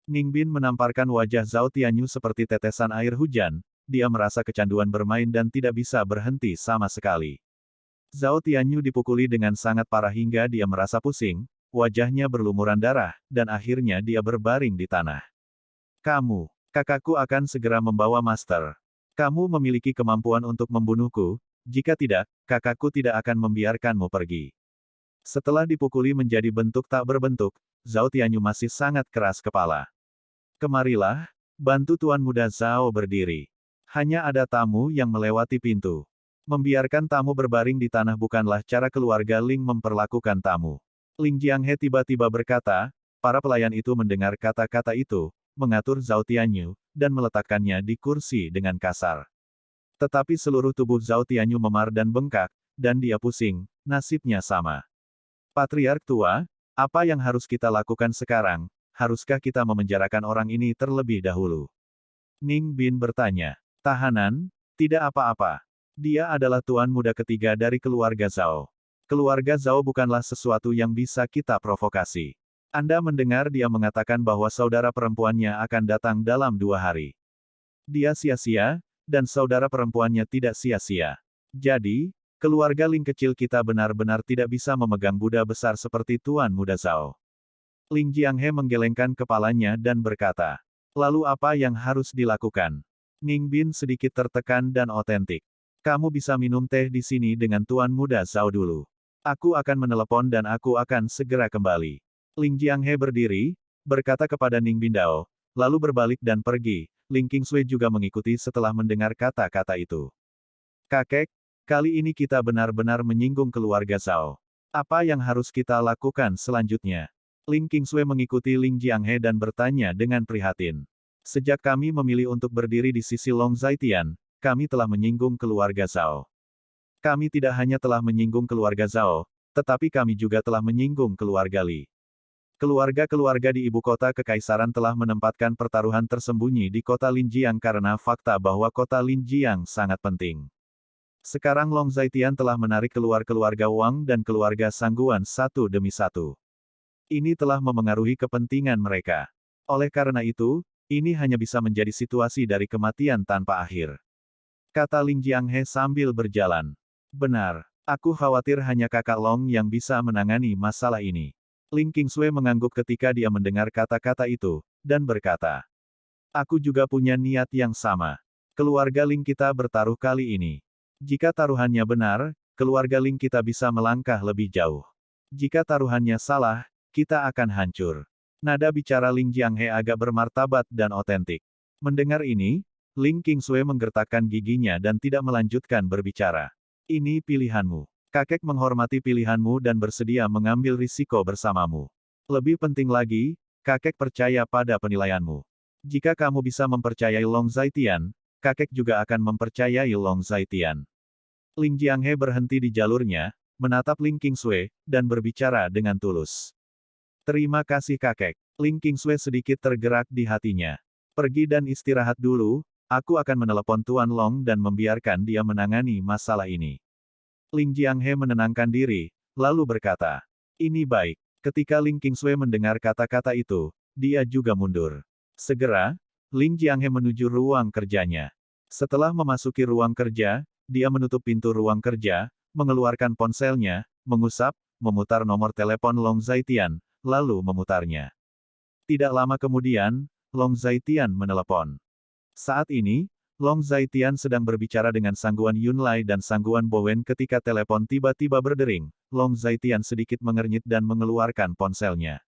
Ning Bin menamparkan wajah Zhao Tianyu seperti tetesan air hujan, dia merasa kecanduan bermain dan tidak bisa berhenti sama sekali. Zhao Tianyu dipukuli dengan sangat parah hingga dia merasa pusing, wajahnya berlumuran darah, dan akhirnya dia berbaring di tanah. Kamu, kakakku akan segera membawa master. Kamu memiliki kemampuan untuk membunuhku, jika tidak, kakakku tidak akan membiarkanmu pergi. Setelah dipukuli menjadi bentuk tak berbentuk, Zhao Tianyu masih sangat keras kepala. Kemarilah, bantu Tuan Muda Zhao berdiri. Hanya ada tamu yang melewati pintu. Membiarkan tamu berbaring di tanah bukanlah cara keluarga Ling memperlakukan tamu. Ling Jianghe tiba-tiba berkata, para pelayan itu mendengar kata-kata itu, mengatur Zhao Tianyu, dan meletakkannya di kursi dengan kasar. Tetapi seluruh tubuh Zhao Tianyu memar dan bengkak, dan dia pusing, nasibnya sama. Patriark tua, apa yang harus kita lakukan sekarang? Haruskah kita memenjarakan orang ini terlebih dahulu? Ning Bin bertanya. Tahanan? Tidak apa-apa. Dia adalah tuan muda ketiga dari keluarga Zhao. Keluarga Zhao bukanlah sesuatu yang bisa kita provokasi. Anda mendengar dia mengatakan bahwa saudara perempuannya akan datang dalam 2 hari. Dia sia-sia, dan saudara perempuannya tidak sia-sia. Jadi, keluarga Ling kecil kita benar-benar tidak bisa memegang Buddha besar seperti tuan muda Zhao. Ling Jianghe menggelengkan kepalanya dan berkata, lalu apa yang harus dilakukan? Ning Bin sedikit tertekan dan otentik. Kamu bisa minum teh di sini dengan tuan muda Zhao dulu. Aku akan menelepon dan aku akan segera kembali. Ling Jianghe berdiri, berkata kepada Ning Bin Dao, lalu berbalik dan pergi. Ling Qingsui juga mengikuti setelah mendengar kata-kata itu. Kakek, kali ini kita benar-benar menyinggung keluarga Zhao. Apa yang harus kita lakukan selanjutnya? Ling Qingsui mengikuti Ling Jianghe dan bertanya dengan prihatin. Sejak kami memilih untuk berdiri di sisi Long Zhaitian, kami telah menyinggung keluarga Zhao. Kami tidak hanya telah menyinggung keluarga Zhao, tetapi kami juga telah menyinggung keluarga Li. Keluarga-keluarga di ibu kota kekaisaran telah menempatkan pertaruhan tersembunyi di kota Linjiang karena fakta bahwa kota Linjiang sangat penting. Sekarang Long Zhaitian telah menarik keluar keluarga Wang dan keluarga Sangguan satu demi satu. Ini telah memengaruhi kepentingan mereka. Oleh karena itu, ini hanya bisa menjadi situasi dari kematian tanpa akhir. Kata Ling Jianghe sambil berjalan. Benar, aku khawatir hanya kakak Long yang bisa menangani masalah ini. Ling Qingsui mengangguk ketika dia mendengar kata-kata itu, dan berkata. Aku juga punya niat yang sama. Keluarga Ling kita bertaruh kali ini. Jika taruhannya benar, keluarga Ling kita bisa melangkah lebih jauh. Jika taruhannya salah, kita akan hancur. Nada bicara Ling Jianghe agak bermartabat dan otentik. Mendengar ini, Ling Qingsui menggertakkan giginya dan tidak melanjutkan berbicara. Ini pilihanmu. Kakek menghormati pilihanmu dan bersedia mengambil risiko bersamamu. Lebih penting lagi, kakek percaya pada penilaianmu. Jika kamu bisa mempercayai Long Zhaitian, kakek juga akan mempercayai Long Zhaitian. Ling Jianghe berhenti di jalurnya, menatap Ling Qingsui, dan berbicara dengan tulus. Terima kasih kakek. Ling Qingsui sedikit tergerak di hatinya. Pergi dan istirahat dulu, aku akan menelepon Tuan Long dan membiarkan dia menangani masalah ini. Ling Jianghe menenangkan diri, lalu berkata. Ini baik. Ketika Ling Qingsui mendengar kata-kata itu, dia juga mundur. Segera, Ling Jianghe menuju ruang kerjanya. Setelah memasuki ruang kerja, dia menutup pintu ruang kerja, mengeluarkan ponselnya, mengusap, memutar nomor telepon Long Zhaitian, lalu memutarnya. Tidak lama kemudian, Long Zhaitian menelepon. Saat ini, Long Zhaitian sedang berbicara dengan Sangguan Yunlai dan Sangguan Bowen ketika telepon tiba-tiba berdering. Long Zhaitian sedikit mengernyit dan mengeluarkan ponselnya.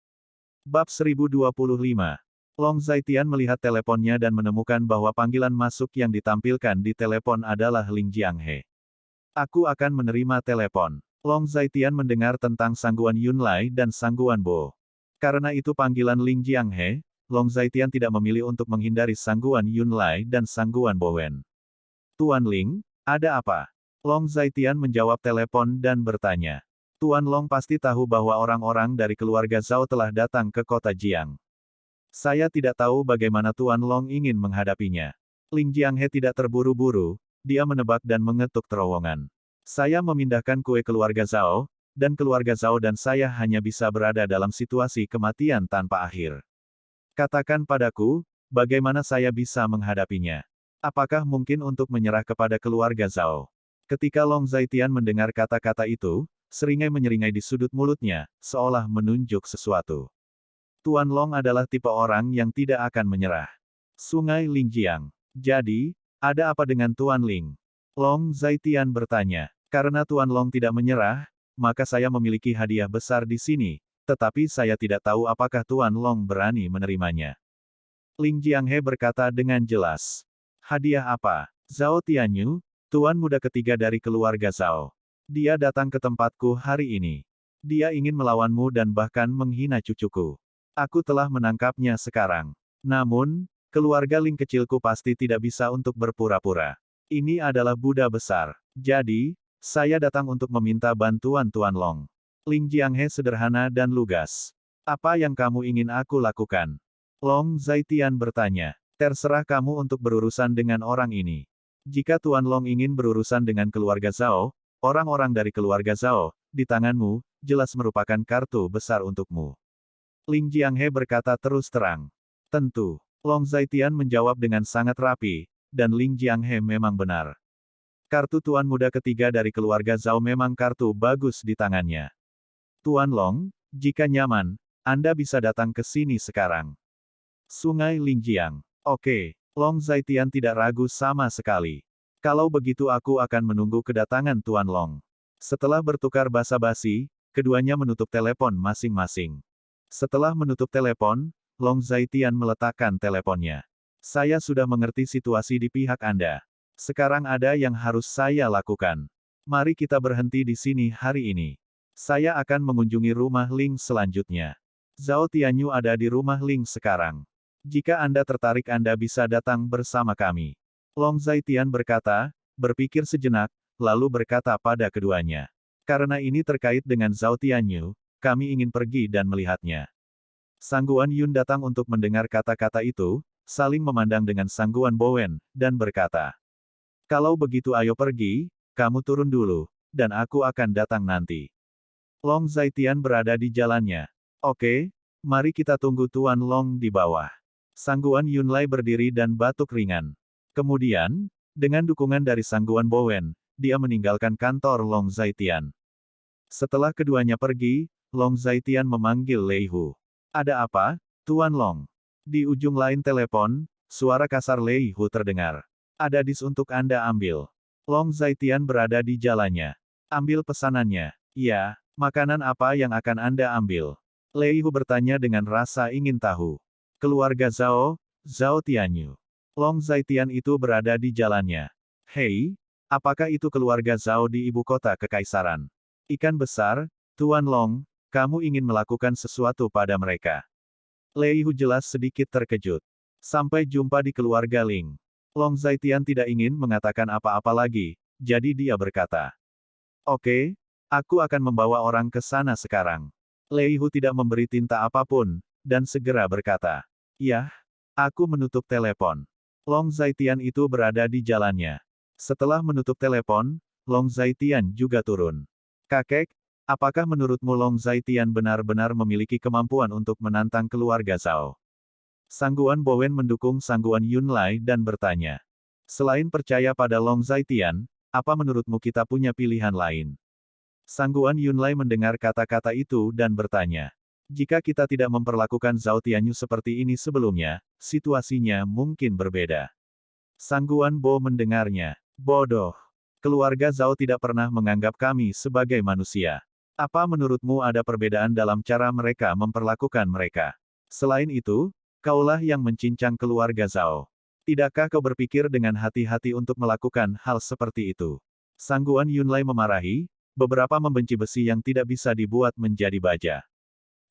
Bab 1025. Long Zhaitian melihat teleponnya dan menemukan bahwa panggilan masuk yang ditampilkan di telepon adalah Ling Jianghe. Aku akan menerima telepon. Long Zhaitian mendengar tentang Sangguan Yunlai dan Sangguan Bo. Karena itu panggilan Ling Jianghe, Long Zhaitian tidak memilih untuk menghindari Sangguan Yunlai dan Sangguan Bowen. Tuan Ling, ada apa? Long Zhaitian menjawab telepon dan bertanya. Tuan Long pasti tahu bahwa orang-orang dari keluarga Zhao telah datang ke kota Jiang. Saya tidak tahu bagaimana Tuan Long ingin menghadapinya. Ling Jianghe tidak terburu-buru, dia menebak dan mengetuk terowongan. Saya memindahkan kue keluarga Zhao, dan keluarga Zhao dan saya hanya bisa berada dalam situasi kematian tanpa akhir. Katakan padaku, bagaimana saya bisa menghadapinya? Apakah mungkin untuk menyerah kepada keluarga Zhao? Ketika Long Zhaitian mendengar kata-kata itu, seringai menyeringai di sudut mulutnya, seolah menunjuk sesuatu. Tuan Long adalah tipe orang yang tidak akan menyerah. Sungai Lingjiang. Jadi, ada apa dengan Tuan Ling? Long Zhaitian bertanya. Karena Tuan Long tidak menyerah, maka saya memiliki hadiah besar di sini. Tetapi saya tidak tahu apakah Tuan Long berani menerimanya. Ling Jianghe berkata dengan jelas. Hadiah apa? Zhao Tianyu, Tuan muda ketiga dari keluarga Zhao. Dia datang ke tempatku hari ini. Dia ingin melawanmu dan bahkan menghina cucuku. Aku telah menangkapnya sekarang. Namun, keluarga Ling kecilku pasti tidak bisa untuk berpura-pura. Ini adalah Buddha besar. Jadi, saya datang untuk meminta bantuan Tuan Long. Ling Jianghe sederhana dan lugas. Apa yang kamu ingin aku lakukan? Long Zaitian bertanya. Terserah kamu untuk berurusan dengan orang ini. Jika Tuan Long ingin berurusan dengan keluarga Zhao, orang-orang dari keluarga Zhao, di tanganmu, jelas merupakan kartu besar untukmu. Ling Jianghe berkata terus terang. Tentu. Long Zaitian menjawab dengan sangat rapi, dan Ling Jianghe memang benar. Kartu Tuan muda ketiga dari keluarga Zhao memang kartu bagus di tangannya. Tuan Long, jika nyaman, Anda bisa datang ke sini sekarang. Sungai Lingjiang. Oke, Long Zaitian tidak ragu sama sekali. Kalau begitu aku akan menunggu kedatangan Tuan Long. Setelah bertukar basa-basi, keduanya menutup telepon masing-masing. Setelah menutup telepon, Long Zaitian meletakkan teleponnya. Saya sudah mengerti situasi di pihak Anda. Sekarang ada yang harus saya lakukan. Mari kita berhenti di sini hari ini. Saya akan mengunjungi rumah Ling selanjutnya. Zhao Tianyu ada di rumah Ling sekarang. Jika Anda tertarik Anda bisa datang bersama kami. Long Zaitian berkata, berpikir sejenak, lalu berkata pada keduanya. Karena ini terkait dengan Zhao Tianyu, kami ingin pergi dan melihatnya. Sangguan Yun datang untuk mendengar kata-kata itu, saling memandang dengan Sangguan Bowen, dan berkata. Kalau begitu ayo pergi, kamu turun dulu, dan aku akan datang nanti. Long Zaitian berada di jalannya. Oke, mari kita tunggu Tuan Long di bawah. Sangguan Yunlai berdiri dan batuk ringan. Kemudian, dengan dukungan dari Sangguan Bowen, dia meninggalkan kantor Long Zaitian. Setelah keduanya pergi, Long Zaitian memanggil Lei Hu. Ada apa, Tuan Long? Di ujung lain telepon, suara kasar Lei Hu terdengar. Ada dis untuk Anda ambil. Long Zaitian berada di jalannya. Ambil pesanannya. Ya, makanan apa yang akan Anda ambil? Lei Hu bertanya dengan rasa ingin tahu. Keluarga Zhao, Zhao Tianyu. Long Zaitian itu berada di jalannya. Hei, apakah itu keluarga Zhao di ibu kota kekaisaran? Ikan besar, Tuan Long, kamu ingin melakukan sesuatu pada mereka. Lei Hu jelas sedikit terkejut. Sampai jumpa di keluarga Ling. Long Zaitian tidak ingin mengatakan apa-apa lagi, jadi dia berkata. Oke, aku akan membawa orang ke sana sekarang. Lei Hu tidak memberi tinta apapun, dan segera berkata. Yah, aku menutup telepon. Long Zaitian itu berada di jalannya. Setelah menutup telepon, Long Zaitian juga turun. Kakek, apakah menurutmu Long Zaitian benar-benar memiliki kemampuan untuk menantang keluarga Zhao? Sangguan Bowen mendukung Sangguan Yunlai dan bertanya. Selain percaya pada Long Zaitian, apa menurutmu kita punya pilihan lain? Sangguan Yunlai mendengar kata-kata itu dan bertanya. Jika kita tidak memperlakukan Zhao Tianyu seperti ini sebelumnya, situasinya mungkin berbeda. Sangguan Bo mendengarnya. Bodoh. Keluarga Zhao tidak pernah menganggap kami sebagai manusia. Apa menurutmu ada perbedaan dalam cara mereka memperlakukan mereka? Selain itu, kaulah yang mencincang keluarga Zhao. Tidakkah kau berpikir dengan hati-hati untuk melakukan hal seperti itu? Sangguan Yunlai memarahi, beberapa membenci besi yang tidak bisa dibuat menjadi baja.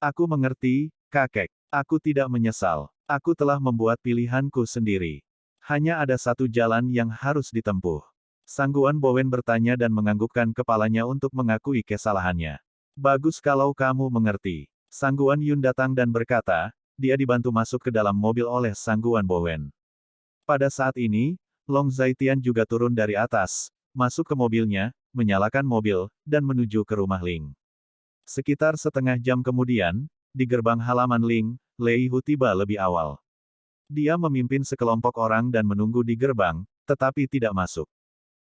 Aku mengerti, kakek. Aku tidak menyesal. Aku telah membuat pilihanku sendiri. Hanya ada satu jalan yang harus ditempuh. Sangguan Bowen bertanya dan menganggukkan kepalanya untuk mengakui kesalahannya. Bagus kalau kamu mengerti. Sangguan Yun datang dan berkata, dia dibantu masuk ke dalam mobil oleh Sangguan Bowen. Pada saat ini, Long Zaitian juga turun dari atas, masuk ke mobilnya, menyalakan mobil, dan menuju ke rumah Ling. Sekitar setengah jam kemudian, di gerbang halaman Ling, Lei Hu tiba lebih awal. Dia memimpin sekelompok orang dan menunggu di gerbang, tetapi tidak masuk.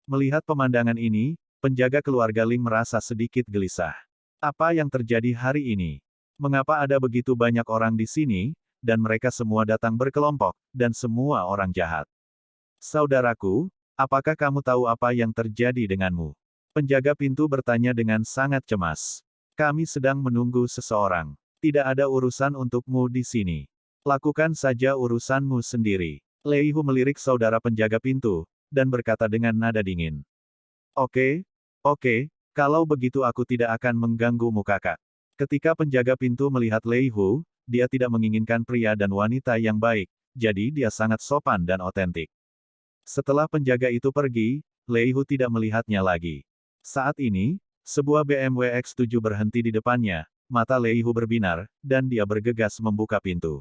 Melihat pemandangan ini, penjaga keluarga Ling merasa sedikit gelisah. Apa yang terjadi hari ini? Mengapa ada begitu banyak orang di sini, dan mereka semua datang berkelompok, dan semua orang jahat? Saudaraku, apakah kamu tahu apa yang terjadi denganmu? Penjaga pintu bertanya dengan sangat cemas. Kami sedang menunggu seseorang. Tidak ada urusan untukmu di sini. Lakukan saja urusanmu sendiri. Lei Hu melirik saudara penjaga pintu, dan berkata dengan nada dingin. Oke, oke, kalau begitu aku tidak akan mengganggumu kakak. Ketika penjaga pintu melihat Lei Hu, dia tidak menginginkan pria dan wanita yang baik, jadi dia sangat sopan dan otentik. Setelah penjaga itu pergi, Lei Hu tidak melihatnya lagi. Saat ini, sebuah BMW X7 berhenti di depannya, mata Lei Hu berbinar, dan dia bergegas membuka pintu.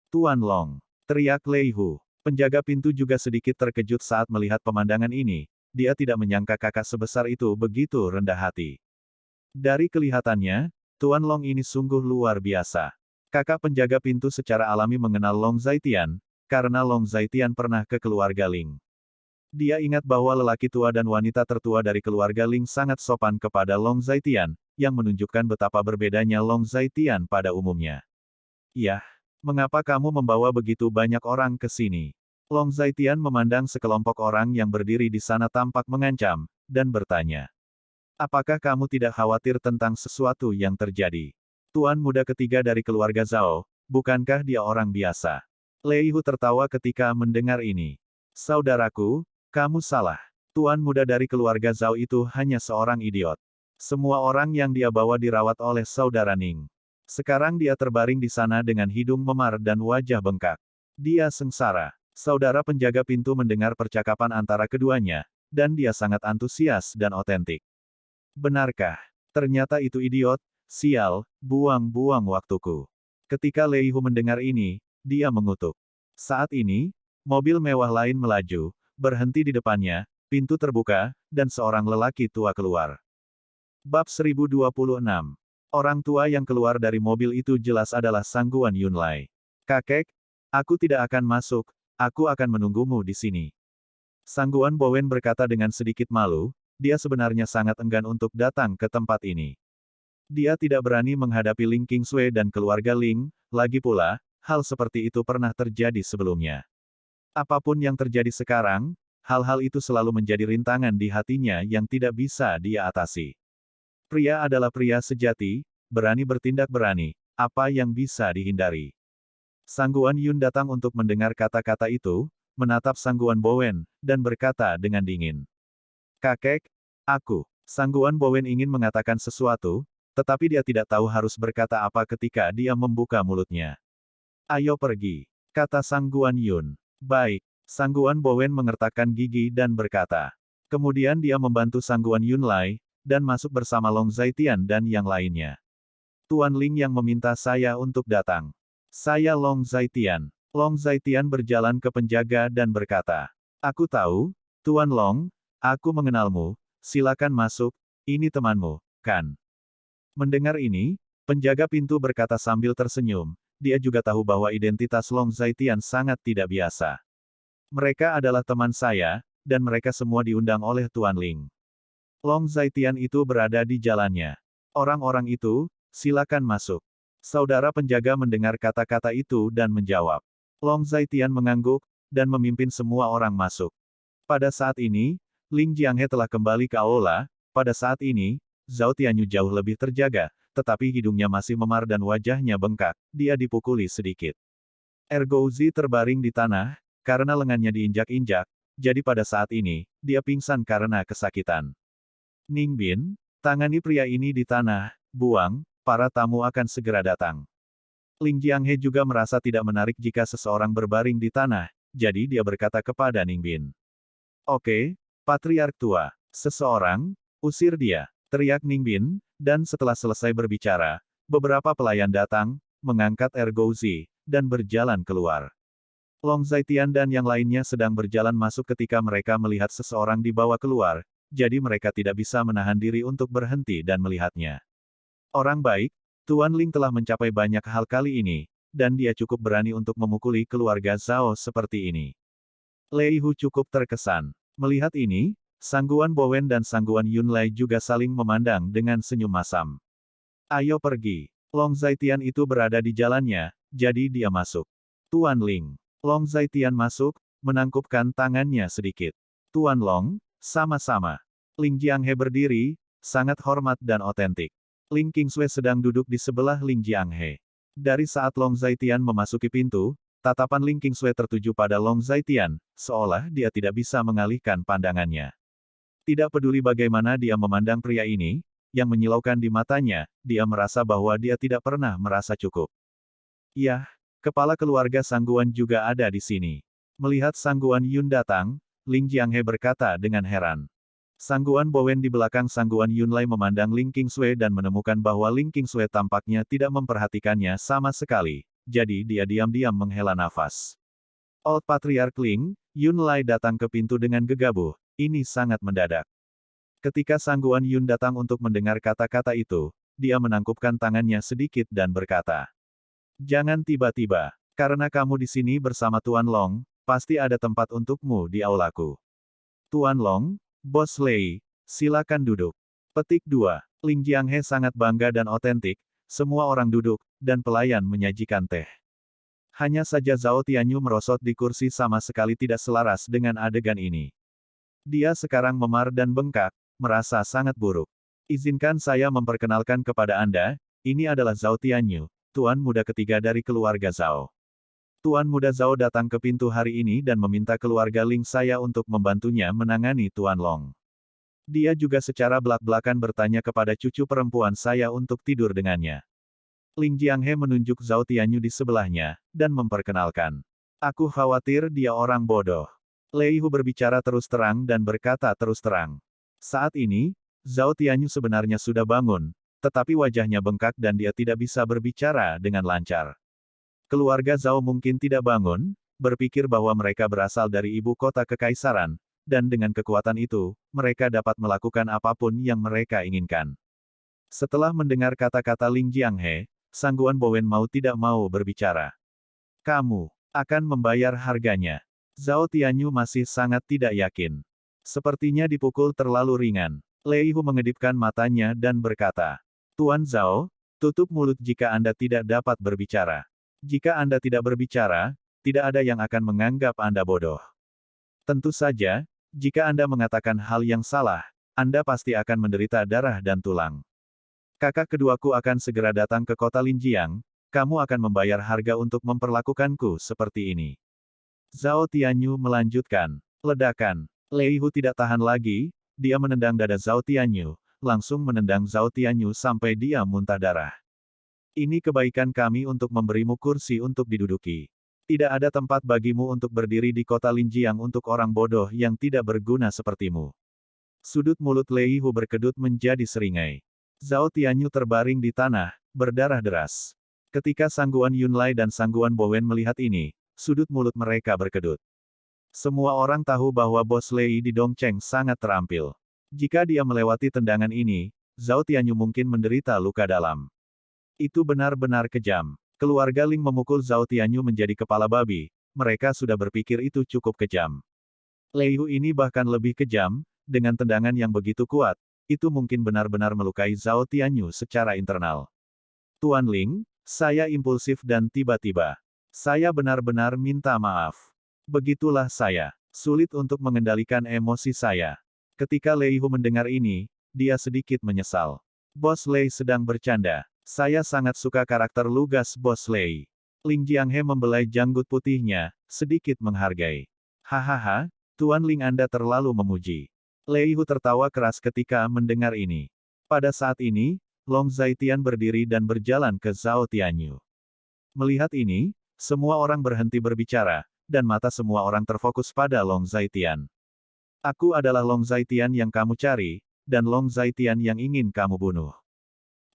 Tuan Long, teriak Lei Hu. Penjaga pintu juga sedikit terkejut saat melihat pemandangan ini, dia tidak menyangka kakak sebesar itu begitu rendah hati. Dari kelihatannya, Tuan Long ini sungguh luar biasa. Kakak penjaga pintu secara alami mengenal Long Zaitian, karena Long Zaitian pernah ke keluarga Ling. Dia ingat bahwa lelaki tua dan wanita tertua dari keluarga Ling sangat sopan kepada Long Zaitian, yang menunjukkan betapa berbedanya Long Zaitian pada umumnya. Yah, mengapa kamu membawa begitu banyak orang ke sini? Long Zaitian memandang sekelompok orang yang berdiri di sana tampak mengancam, dan bertanya. Apakah kamu tidak khawatir tentang sesuatu yang terjadi? Tuan muda ketiga dari keluarga Zhao, bukankah dia orang biasa? Lei Hu tertawa ketika mendengar ini. Saudaraku, kamu salah. Tuan muda dari keluarga Zhao itu hanya seorang idiot. Semua orang yang dia bawa dirawat oleh saudara Ning. Sekarang dia terbaring di sana dengan hidung memar dan wajah bengkak. Dia sengsara. Saudara penjaga pintu mendengar percakapan antara keduanya, dan dia sangat antusias dan otentik. Benarkah? Ternyata itu idiot, sial, buang-buang waktuku. Ketika Lei Hu mendengar ini, dia mengutuk. Saat ini, mobil mewah lain melaju, berhenti di depannya, pintu terbuka, dan seorang lelaki tua keluar. Bab 1026. Orang tua yang keluar dari mobil itu jelas adalah Sangguan Yunlai. Kakek, aku tidak akan masuk, aku akan menunggumu di sini. Sangguan Bowen berkata dengan sedikit malu, dia sebenarnya sangat enggan untuk datang ke tempat ini. Dia tidak berani menghadapi Ling Qingsui dan keluarga Ling, lagi pula, hal seperti itu pernah terjadi sebelumnya. Apapun yang terjadi sekarang, hal-hal itu selalu menjadi rintangan di hatinya yang tidak bisa dia atasi. Pria adalah pria sejati, berani bertindak berani, apa yang bisa dihindari. Sangguan Yun datang untuk mendengar kata-kata itu, menatap Sangguan Bowen, dan berkata dengan dingin. Kakek, aku. Sangguan Bowen ingin mengatakan sesuatu, tetapi dia tidak tahu harus berkata apa ketika dia membuka mulutnya. Ayo pergi, kata Sangguan Yun. Baik, Sangguan Bowen mengertakkan gigi dan berkata. Kemudian dia membantu Sangguan Yunlai, dan masuk bersama Long Zaitian dan yang lainnya. Tuan Ling yang meminta saya untuk datang. Saya Long Zaitian. Long Zaitian berjalan ke penjaga dan berkata. Aku tahu, Tuan Long, aku mengenalmu, silakan masuk, ini temanmu, kan? Mendengar ini, penjaga pintu berkata sambil tersenyum, dia juga tahu bahwa identitas Long Zaitian sangat tidak biasa. Mereka adalah teman saya, dan mereka semua diundang oleh Tuan Ling. Long Zaitian itu berada di jalannya. Orang-orang itu, silakan masuk. Saudara penjaga mendengar kata-kata itu dan menjawab. Long Zaitian mengangguk, dan memimpin semua orang masuk. Pada saat ini, Ling Jianghe telah kembali ke aula, pada saat ini, Zhao Tianyu jauh lebih terjaga, tetapi hidungnya masih memar dan wajahnya bengkak, dia dipukuli sedikit. Ergouzi terbaring di tanah, karena lengannya diinjak-injak, jadi pada saat ini, dia pingsan karena kesakitan. Ning Bin, tangani pria ini di tanah, buang, para tamu akan segera datang. Ling Jianghe juga merasa tidak menarik jika seseorang berbaring di tanah, jadi dia berkata kepada Ning Bin. Oke, Patriark tua, seseorang, usir dia, teriak Ning Bin, dan setelah selesai berbicara, beberapa pelayan datang, mengangkat Ergouzi, dan berjalan keluar. Long Zaitian dan yang lainnya sedang berjalan masuk ketika mereka melihat seseorang dibawa keluar, jadi mereka tidak bisa menahan diri untuk berhenti dan melihatnya. Orang baik, Tuan Ling telah mencapai banyak hal kali ini, dan dia cukup berani untuk memukuli keluarga Zhao seperti ini. Lei Hu cukup terkesan. Melihat ini, Sangguan Bowen dan Sangguan Yunlai juga saling memandang dengan senyum masam. Ayo pergi. Long Zaitian itu berada di jalannya, jadi dia masuk. Tuan Ling. Long Zaitian masuk, menangkupkan tangannya sedikit. Tuan Long, sama-sama. Ling Jianghe berdiri, sangat hormat dan otentik. Ling Qingsui sedang duduk di sebelah Ling Jianghe. Dari saat Long Zaitian memasuki pintu, Tatapan Ling Qingsui tertuju pada Long Zaitian, seolah dia tidak bisa mengalihkan pandangannya. Tidak peduli bagaimana dia memandang pria ini, yang menyilaukan di matanya, dia merasa bahwa dia tidak pernah merasa cukup. Yah, kepala keluarga Sangguan juga ada di sini. Melihat Sangguan Yun datang, Ling Jianghe berkata dengan heran. Sangguan Bowen di belakang Sangguan Yunlai memandang Ling Qingsui dan menemukan bahwa Ling Qingsui tampaknya tidak memperhatikannya sama sekali. Jadi dia diam-diam menghela nafas. Old Patriarch Ling, Yunlai datang ke pintu dengan gegabah. Ini sangat mendadak. Ketika Sangguan Yun datang untuk mendengar kata-kata itu, dia menangkupkan tangannya sedikit dan berkata, "Jangan tiba-tiba. Karena kamu di sini bersama Tuan Long, pasti ada tempat untukmu di aulaku." Tuan Long, Bos Lei, silakan duduk. Petik 2. Ling Jianghe sangat bangga dan otentik, semua orang duduk, dan pelayan menyajikan teh. Hanya saja Zhao Tianyu merosot di kursi sama sekali tidak selaras dengan adegan ini. Dia sekarang memar dan bengkak, merasa sangat buruk. Izinkan saya memperkenalkan kepada Anda, ini adalah Zhao Tianyu, tuan muda ketiga dari keluarga Zhao. Tuan muda Zhao datang ke pintu hari ini dan meminta keluarga Ling saya untuk membantunya menangani Tuan Long. Dia juga secara belak-belakan bertanya kepada cucu perempuan saya untuk tidur dengannya. Ling Jianghe menunjuk Zhao Tianyu di sebelahnya, dan memperkenalkan. Aku khawatir dia orang bodoh. Lei Hu berbicara terus terang dan berkata terus terang. Saat ini, Zhao Tianyu sebenarnya sudah bangun, tetapi wajahnya bengkak dan dia tidak bisa berbicara dengan lancar. Keluarga Zhao mungkin tidak bangun, berpikir bahwa mereka berasal dari ibu kota kekaisaran, dan dengan kekuatan itu, mereka dapat melakukan apapun yang mereka inginkan. Setelah mendengar kata-kata Ling Jianghe, Sangguan Bowen mau tidak mau berbicara. Kamu akan membayar harganya. Zhao Tianyu masih sangat tidak yakin. Sepertinya dipukul terlalu ringan. Lei Hu mengedipkan matanya dan berkata, Tuan Zhao, tutup mulut jika Anda tidak dapat berbicara. Jika Anda tidak berbicara, tidak ada yang akan menganggap Anda bodoh. Tentu saja, jika Anda mengatakan hal yang salah, Anda pasti akan menderita darah dan tulang. Kakak keduaku akan segera datang ke kota Linjiang, kamu akan membayar harga untuk memperlakukanku seperti ini. Zhao Tianyu melanjutkan. Ledakan. Lei Hu tidak tahan lagi, dia menendang dada Zhao Tianyu, langsung menendang Zhao Tianyu sampai dia muntah darah. Ini kebaikan kami untuk memberimu kursi untuk diduduki. Tidak ada tempat bagimu untuk berdiri di kota Linjiang untuk orang bodoh yang tidak berguna sepertimu. Sudut mulut Lei Hu berkedut menjadi seringai. Zhao Tianyu terbaring di tanah, berdarah deras. Ketika Sangguan Yunlai dan Sangguan Bowen melihat ini, sudut mulut mereka berkedut. Semua orang tahu bahwa Bos Lei di Dongcheng sangat terampil. Jika dia melewati tendangan ini, Zhao Tianyu mungkin menderita luka dalam. Itu benar-benar kejam. Keluarga Ling memukul Zhao Tianyu menjadi kepala babi, mereka sudah berpikir itu cukup kejam. Lei Hu ini bahkan lebih kejam, dengan tendangan yang begitu kuat, itu mungkin benar-benar melukai Zhao Tianyu secara internal. Tuan Ling, saya impulsif dan tiba-tiba. Saya benar-benar minta maaf. Begitulah saya. Sulit untuk mengendalikan emosi saya. Ketika Lei Hu mendengar ini, dia sedikit menyesal. Bos Lei sedang bercanda. Saya sangat suka karakter lugas Bos Lei. Ling Jianghe membelai janggut putihnya, sedikit menghargai. Hahaha, Tuan Ling Anda terlalu memuji. Lei Hu tertawa keras ketika mendengar ini. Pada saat ini, Long Zaitian berdiri dan berjalan ke Zhao Tianyu. Melihat ini, semua orang berhenti berbicara, dan mata semua orang terfokus pada Long Zaitian. Aku adalah Long Zaitian yang kamu cari, dan Long Zaitian yang ingin kamu bunuh.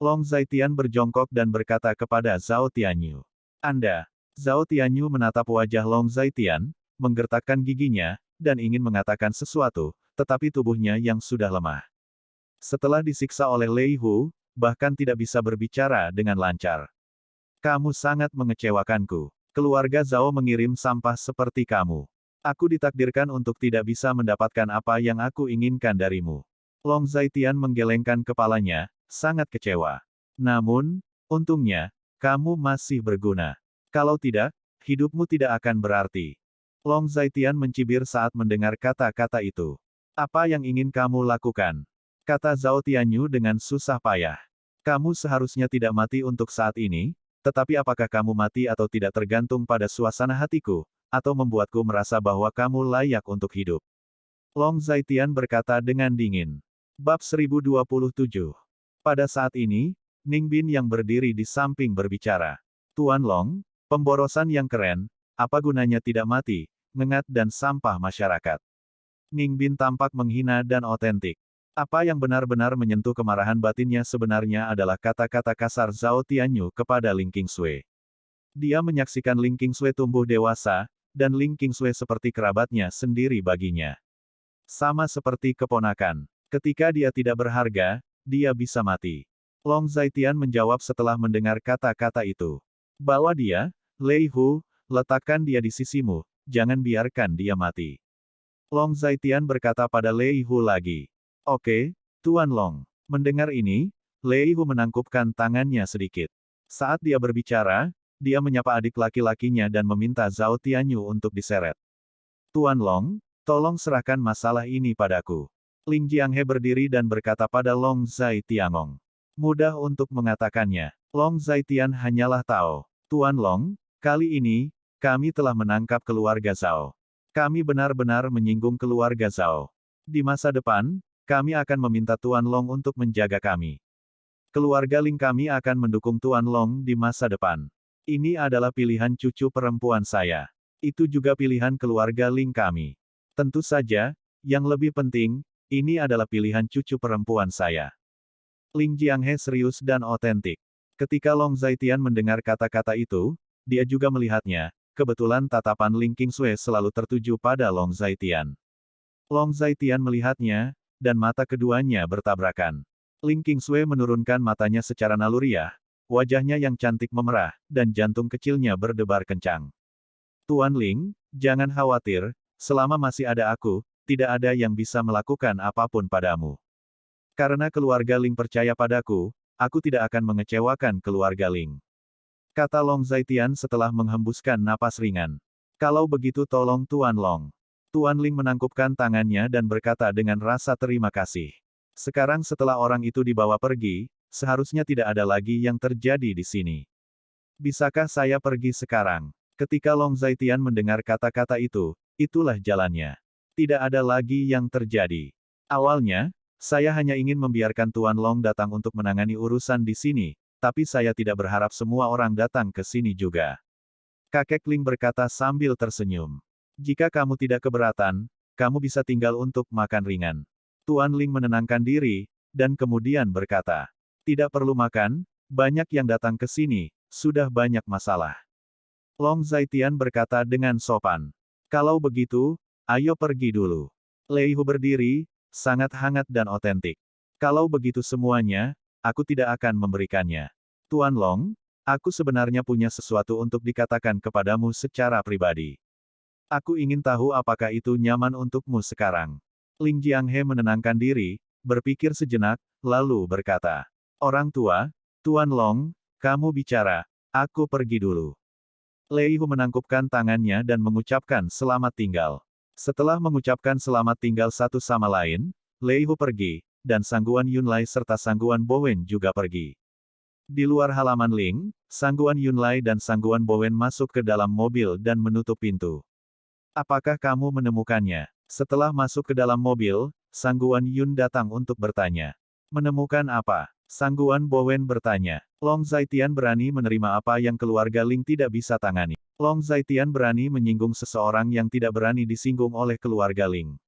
Long Zaitian berjongkok dan berkata kepada Zhao Tianyu. Anda. Zhao Tianyu menatap wajah Long Zaitian, menggertakkan giginya, dan ingin mengatakan sesuatu, tetapi tubuhnya yang sudah lemah. Setelah disiksa oleh Lei Hu, bahkan tidak bisa berbicara dengan lancar. Kamu sangat mengecewakanku. Keluarga Zhao mengirim sampah seperti kamu. Aku ditakdirkan untuk tidak bisa mendapatkan apa yang aku inginkan darimu. Long Zaitian menggelengkan kepalanya, sangat kecewa. Namun, untungnya, kamu masih berguna. Kalau tidak, hidupmu tidak akan berarti. Long Zaitian mencibir saat mendengar kata-kata itu. Apa yang ingin kamu lakukan? Kata Zhao Tianyu dengan susah payah. Kamu seharusnya tidak mati untuk saat ini, tetapi apakah kamu mati atau tidak tergantung pada suasana hatiku, atau membuatku merasa bahwa kamu layak untuk hidup. Long Zaitian berkata dengan dingin. Bab 1027. Pada saat ini, Ning Bin yang berdiri di samping berbicara. Tuan Long, pemborosan yang keren, apa gunanya tidak mati, ngengat dan sampah masyarakat. Ning Bin tampak menghina dan otentik. Apa yang benar-benar menyentuh kemarahan batinnya sebenarnya adalah kata-kata kasar Zhao Tianyu kepada Ling Qingsui. Dia menyaksikan Ling Qingsui tumbuh dewasa, dan Ling Qingsui seperti kerabatnya sendiri baginya. Sama seperti keponakan. Ketika dia tidak berharga, dia bisa mati. Long Zaitian menjawab setelah mendengar kata-kata itu. Bawa dia, Lei Hu, letakkan dia di sisimu, jangan biarkan dia mati. Long Zaitian berkata pada Lei Hu lagi. Oke, Tuan Long. Mendengar ini, Lei Hu menangkupkan tangannya sedikit. Saat dia berbicara, dia menyapa adik laki-lakinya dan meminta Zhao Tianyu untuk diseret. Tuan Long, tolong serahkan masalah ini padaku. Ling Jianghe berdiri dan berkata pada Long Zaitian. Mudah untuk mengatakannya. Long Zaitian hanyalah tahu. Tuan Long, kali ini, kami telah menangkap keluarga Zhao. Kami benar-benar menyinggung keluarga Zhao. Di masa depan, kami akan meminta Tuan Long untuk menjaga kami. Keluarga Ling kami akan mendukung Tuan Long di masa depan. Ini adalah pilihan cucu perempuan saya. Itu juga pilihan keluarga Ling kami. Tentu saja, yang lebih penting, ini adalah pilihan cucu perempuan saya. Ling Jianghe serius dan otentik. Ketika Long Zaitian mendengar kata-kata itu, dia juga melihatnya. Kebetulan tatapan Ling Qingsui selalu tertuju pada Long Zaitian. Long Zaitian melihatnya, dan mata keduanya bertabrakan. Ling Qingsui menurunkan matanya secara naluriah, wajahnya yang cantik memerah, dan jantung kecilnya berdebar kencang. Tuan Ling, jangan khawatir, selama masih ada aku, tidak ada yang bisa melakukan apapun padamu. Karena keluarga Ling percaya padaku, aku tidak akan mengecewakan keluarga Ling. Kata Long Zaitian setelah menghembuskan napas ringan. Kalau begitu tolong Tuan Long. Tuan Ling menangkupkan tangannya dan berkata dengan rasa terima kasih. Sekarang setelah orang itu dibawa pergi, seharusnya tidak ada lagi yang terjadi di sini. Bisakah saya pergi sekarang? Ketika Long Zaitian mendengar kata-kata itu, itulah jalannya. Tidak ada lagi yang terjadi. Awalnya, saya hanya ingin membiarkan Tuan Long datang untuk menangani urusan di sini, tapi saya tidak berharap semua orang datang ke sini juga. Kakek Ling berkata sambil tersenyum. Jika kamu tidak keberatan, kamu bisa tinggal untuk makan ringan. Tuan Ling menenangkan diri, dan kemudian berkata, tidak perlu makan, banyak yang datang ke sini, sudah banyak masalah. Long Zaitian berkata dengan sopan. Kalau begitu, ayo pergi dulu. Lei Hu berdiri, sangat hangat dan otentik. Kalau begitu semuanya, aku tidak akan memberikannya. Tuan Long, aku sebenarnya punya sesuatu untuk dikatakan kepadamu secara pribadi. Aku ingin tahu apakah itu nyaman untukmu sekarang. Ling Jianghe menenangkan diri, berpikir sejenak, lalu berkata. Orang tua, Tuan Long, kamu bicara, aku pergi dulu. Lei Hu menangkupkan tangannya dan mengucapkan selamat tinggal. Setelah mengucapkan selamat tinggal satu sama lain, Lei Hu pergi, dan Sangguan Yunlai serta Sangguan Bowen juga pergi. Di luar halaman Ling, Sangguan Yunlai dan Sangguan Bowen masuk ke dalam mobil dan menutup pintu. Apakah kamu menemukannya? Setelah masuk ke dalam mobil, Sangguan Yun datang untuk bertanya. Menemukan apa? Sangguan Bowen bertanya. Long Zaitian berani menerima apa yang keluarga Ling tidak bisa tangani. Long Zaitian berani menyinggung seseorang yang tidak berani disinggung oleh keluarga Ling.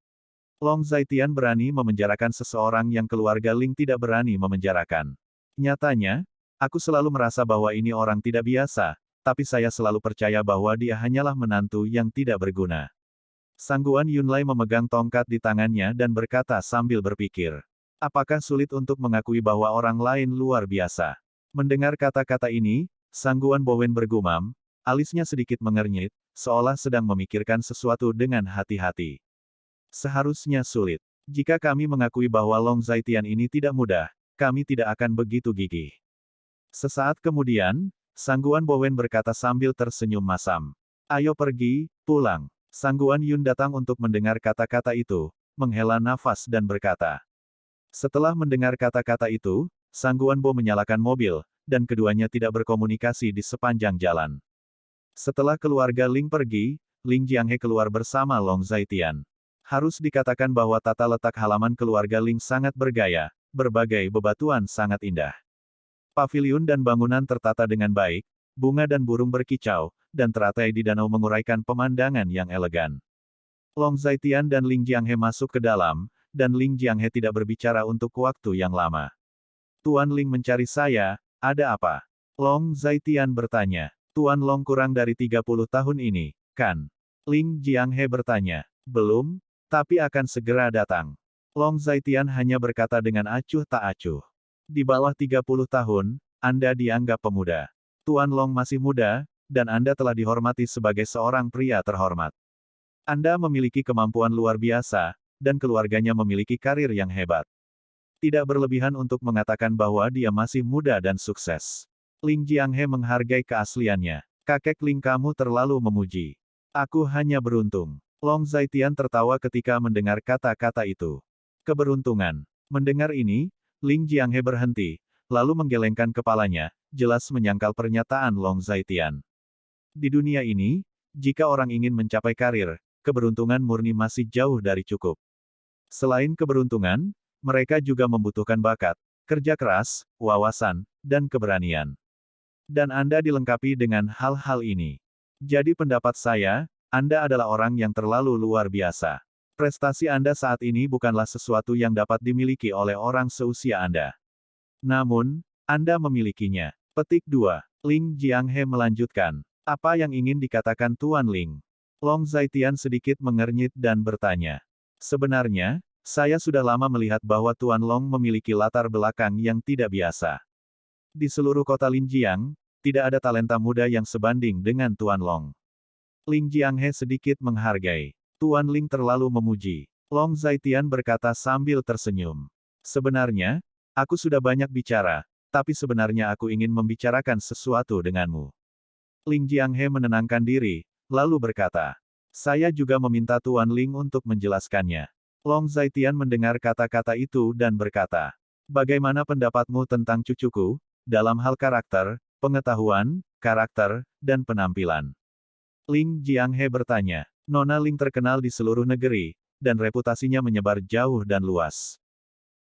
Long Zaitian berani memenjarakan seseorang yang keluarga Ling tidak berani memenjarakan. Nyatanya, aku selalu merasa bahwa ini orang tidak biasa, tapi saya selalu percaya bahwa dia hanyalah menantu yang tidak berguna. Sangguan Yunlai memegang tongkat di tangannya dan berkata sambil berpikir. Apakah sulit untuk mengakui bahwa orang lain luar biasa? Mendengar kata-kata ini, Sangguan Bowen bergumam, alisnya sedikit mengernyit, seolah sedang memikirkan sesuatu dengan hati-hati. Seharusnya sulit. Jika kami mengakui bahwa Long Zaitian ini tidak mudah, kami tidak akan begitu gigih. Sesaat kemudian, Sangguan Bowen berkata sambil tersenyum masam. Ayo pergi, pulang. Sangguan Yun datang untuk mendengar kata-kata itu, menghela nafas dan berkata. Setelah mendengar kata-kata itu, Sangguan Bo menyalakan mobil, dan keduanya tidak berkomunikasi di sepanjang jalan. Setelah keluarga Ling pergi, Ling Jianghe keluar bersama Long Zaitian. Harus dikatakan bahwa tata letak halaman keluarga Ling sangat bergaya, berbagai bebatuan sangat indah. Paviliun dan bangunan tertata dengan baik, bunga dan burung berkicau, dan teratai di danau menguraikan pemandangan yang elegan. Long Zaitian dan Ling Jianghe masuk ke dalam, dan Ling Jianghe tidak berbicara untuk waktu yang lama. Tuan Ling mencari saya, ada apa? Long Zaitian bertanya. Tuan Long kurang dari 30 tahun ini, kan? Ling Jianghe bertanya. Belum, tapi akan segera datang. Long Zaitian hanya berkata dengan acuh tak acuh. Di bawah 30 tahun, Anda dianggap pemuda. Tuan Long masih muda, dan Anda telah dihormati sebagai seorang pria terhormat. Anda memiliki kemampuan luar biasa, dan keluarganya memiliki karir yang hebat. Tidak berlebihan untuk mengatakan bahwa dia masih muda dan sukses. Ling Jianghe menghargai keasliannya. Kakek Ling kamu terlalu memuji. Aku hanya beruntung. Long Zaitian tertawa ketika mendengar kata-kata itu. Keberuntungan. Mendengar ini, Ling Jianghe berhenti, lalu menggelengkan kepalanya, jelas menyangkal pernyataan Long Zaitian. Di dunia ini, jika orang ingin mencapai karir, keberuntungan murni masih jauh dari cukup. Selain keberuntungan, mereka juga membutuhkan bakat, kerja keras, wawasan, dan keberanian. Dan Anda dilengkapi dengan hal-hal ini. Jadi pendapat saya, Anda adalah orang yang terlalu luar biasa. Prestasi Anda saat ini bukanlah sesuatu yang dapat dimiliki oleh orang seusia Anda. Namun, Anda memilikinya. Petik 2. Ling Jianghe melanjutkan. Apa yang ingin dikatakan Tuan Ling? Long Zaitian sedikit mengernyit dan bertanya. Sebenarnya, saya sudah lama melihat bahwa Tuan Long memiliki latar belakang yang tidak biasa. Di seluruh kota Linjiang, tidak ada talenta muda yang sebanding dengan Tuan Long. Ling Jianghe sedikit menghargai. Tuan Ling terlalu memuji. Long Zaitian berkata sambil tersenyum. Sebenarnya, aku sudah banyak bicara, tapi sebenarnya aku ingin membicarakan sesuatu denganmu. Ling Jianghe menenangkan diri, lalu berkata. Saya juga meminta Tuan Ling untuk menjelaskannya. Long Zaitian mendengar kata-kata itu dan berkata. Bagaimana pendapatmu tentang cucuku, dalam hal karakter, pengetahuan, karakter, dan penampilan? Ling Jianghe bertanya. Nona Ling terkenal di seluruh negeri, dan reputasinya menyebar jauh dan luas.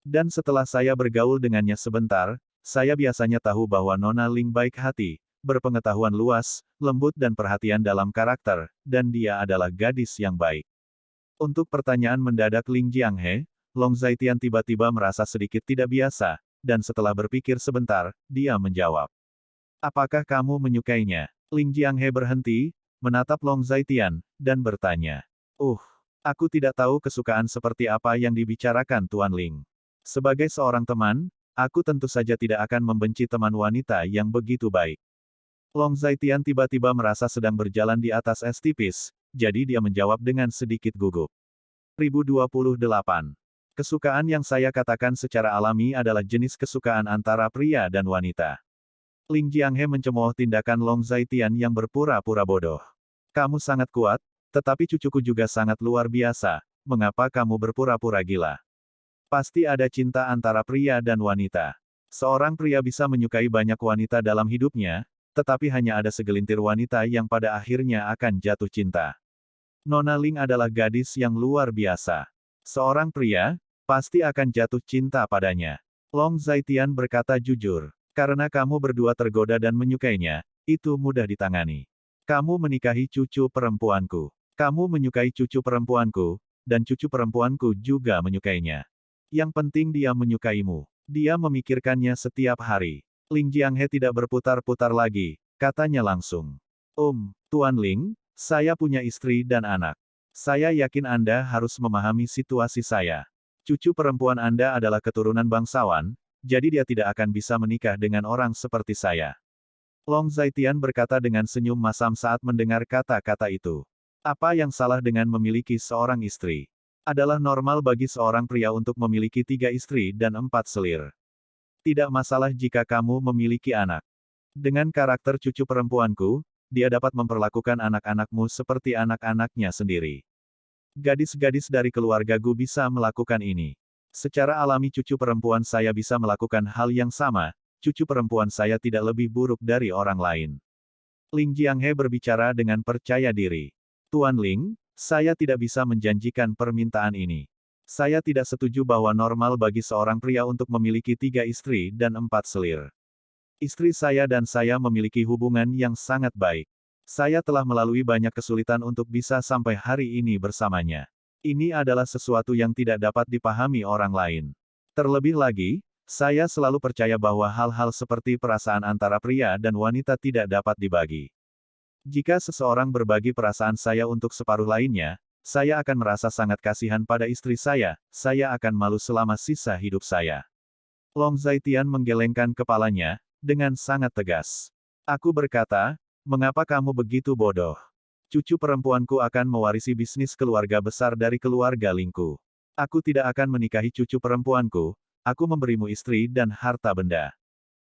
Dan setelah saya bergaul dengannya sebentar, saya biasanya tahu bahwa Nona Ling baik hati, berpengetahuan luas, lembut dan perhatian dalam karakter, dan dia adalah gadis yang baik. Untuk pertanyaan mendadak Ling Jianghe, Long Zaitian tiba-tiba merasa sedikit tidak biasa, dan setelah berpikir sebentar, dia menjawab. Apakah kamu menyukainya? Ling Jianghe berhenti, menatap Long Zaitian, dan bertanya. Aku tidak tahu kesukaan seperti apa yang dibicarakan Tuan Ling. Sebagai seorang teman, aku tentu saja tidak akan membenci teman wanita yang begitu baik. Long Zaitian tiba-tiba merasa sedang berjalan di atas es tipis, jadi dia menjawab dengan sedikit gugup. 1028. Kesukaan yang saya katakan secara alami adalah jenis kesukaan antara pria dan wanita. Ling Jianghe mencemooh tindakan Long Zaitian yang berpura-pura bodoh. Kamu sangat kuat, tetapi cucuku juga sangat luar biasa, mengapa kamu berpura-pura gila? Pasti ada cinta antara pria dan wanita. Seorang pria bisa menyukai banyak wanita dalam hidupnya, tetapi hanya ada segelintir wanita yang pada akhirnya akan jatuh cinta. Nona Ling adalah gadis yang luar biasa. Seorang pria, pasti akan jatuh cinta padanya. Long Zaitian berkata jujur. Karena kamu berdua tergoda dan menyukainya, itu mudah ditangani. Kamu menikahi cucu perempuanku. Kamu menyukai cucu perempuanku, dan cucu perempuanku juga menyukainya. Yang penting dia menyukaimu. Dia memikirkannya setiap hari. Ling Jianghe tidak berputar-putar lagi, katanya langsung. Tuan Ling, saya punya istri dan anak. Saya yakin Anda harus memahami situasi saya. Cucu perempuan Anda adalah keturunan bangsawan, jadi dia tidak akan bisa menikah dengan orang seperti saya. Long Zaitian berkata dengan senyum masam saat mendengar kata-kata itu. Apa yang salah dengan memiliki seorang istri? Adalah normal bagi seorang pria untuk memiliki 3 istri dan 4 selir. Tidak masalah jika kamu memiliki anak. Dengan karakter cucu perempuanku, dia dapat memperlakukan anak-anakmu seperti anak-anaknya sendiri. Gadis-gadis dari keluargaku bisa melakukan ini. Secara alami cucu perempuan saya bisa melakukan hal yang sama, cucu perempuan saya tidak lebih buruk dari orang lain. Ling Jianghe berbicara dengan percaya diri. Tuan Ling, saya tidak bisa menjanjikan permintaan ini. Saya tidak setuju bahwa normal bagi seorang pria untuk memiliki 3 istri dan 4 selir. Istri saya dan saya memiliki hubungan yang sangat baik. Saya telah melalui banyak kesulitan untuk bisa sampai hari ini bersamanya. Ini adalah sesuatu yang tidak dapat dipahami orang lain. Terlebih lagi, saya selalu percaya bahwa hal-hal seperti perasaan antara pria dan wanita tidak dapat dibagi. Jika seseorang berbagi perasaan saya untuk separuh lainnya, saya akan merasa sangat kasihan pada istri saya akan malu selama sisa hidup saya. Long Zaitian menggelengkan kepalanya, dengan sangat tegas. Aku berkata, mengapa kamu begitu bodoh? Cucu perempuanku akan mewarisi bisnis keluarga besar dari keluarga Lingku. Aku tidak akan menikahi cucu perempuanku, aku memberimu istri dan harta benda.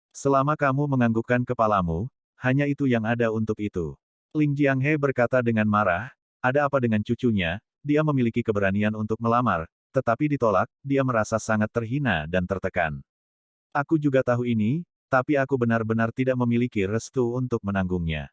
Selama kamu menganggukkan kepalamu, hanya itu yang ada untuk itu. Ling Jianghe berkata dengan marah, ada apa dengan cucunya, dia memiliki keberanian untuk melamar, tetapi ditolak, dia merasa sangat terhina dan tertekan. Aku juga tahu ini, tapi aku benar-benar tidak memiliki restu untuk menanggungnya.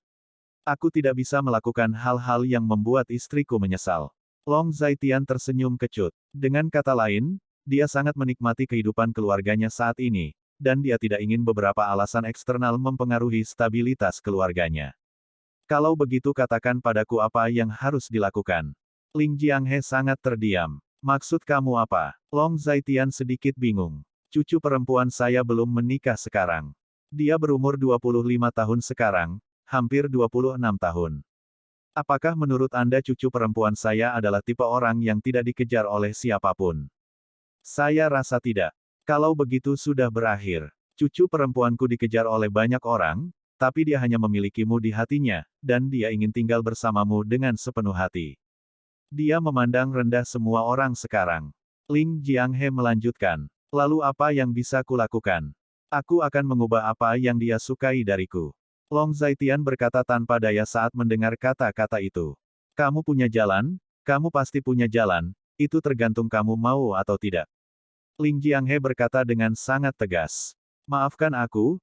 Aku tidak bisa melakukan hal-hal yang membuat istriku menyesal. Long Zaitian tersenyum kecut. Dengan kata lain, dia sangat menikmati kehidupan keluarganya saat ini, dan dia tidak ingin beberapa alasan eksternal mempengaruhi stabilitas keluarganya. Kalau begitu katakan padaku apa yang harus dilakukan. Ling Jianghe sangat terdiam. Maksud kamu apa? Long Zaitian sedikit bingung. Cucu perempuan saya belum menikah sekarang. Dia berumur 25 tahun sekarang, hampir 26 tahun. Apakah menurut Anda cucu perempuan saya adalah tipe orang yang tidak dikejar oleh siapapun? Saya rasa tidak. Kalau begitu sudah berakhir. Cucu perempuanku dikejar oleh banyak orang, tapi dia hanya memilikimu di hatinya, dan dia ingin tinggal bersamamu dengan sepenuh hati. Dia memandang rendah semua orang sekarang. Ling Jianghe melanjutkan. Lalu apa yang bisa kulakukan? Aku akan mengubah apa yang dia sukai dariku. Long Zaitian berkata tanpa daya saat mendengar kata-kata itu. Kamu punya jalan, kamu pasti punya jalan, itu tergantung kamu mau atau tidak. Ling Jianghe berkata dengan sangat tegas. Maafkan aku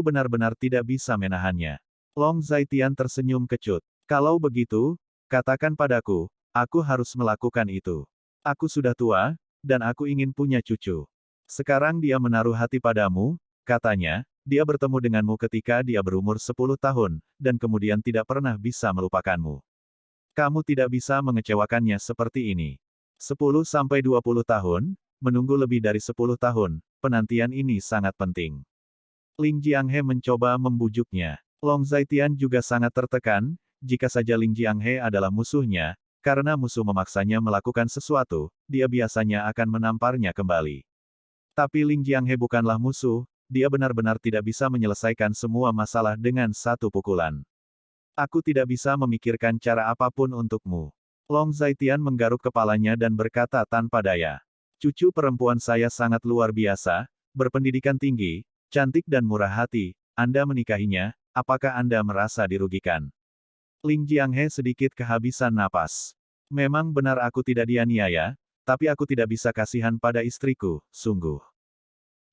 benar-benar tidak bisa menahannya. Long Zaitian tersenyum kecut. Kalau begitu, katakan padaku, aku harus melakukan itu. Aku sudah tua, dan aku ingin punya cucu. Sekarang dia menaruh hati padamu, katanya, dia bertemu denganmu ketika dia berumur 10 tahun, dan kemudian tidak pernah bisa melupakanmu. Kamu tidak bisa mengecewakannya seperti ini. 10-20 tahun, menunggu lebih dari 10 tahun, penantian ini sangat penting. Ling Jianghe mencoba membujuknya. Long Zaitian juga sangat tertekan, jika saja Ling Jianghe adalah musuhnya, karena musuh memaksanya melakukan sesuatu, dia biasanya akan menamparnya kembali. Tapi Ling Jianghe bukanlah musuh, dia benar-benar tidak bisa menyelesaikan semua masalah dengan satu pukulan. Aku tidak bisa memikirkan cara apapun untukmu. Long Zaitian menggaruk kepalanya dan berkata tanpa daya. Cucu perempuan saya sangat luar biasa, berpendidikan tinggi, cantik dan murah hati, Anda menikahinya, apakah Anda merasa dirugikan? Ling Jianghe sedikit kehabisan napas. Memang benar aku tidak dianiaya, tapi aku tidak bisa kasihan pada istriku, sungguh.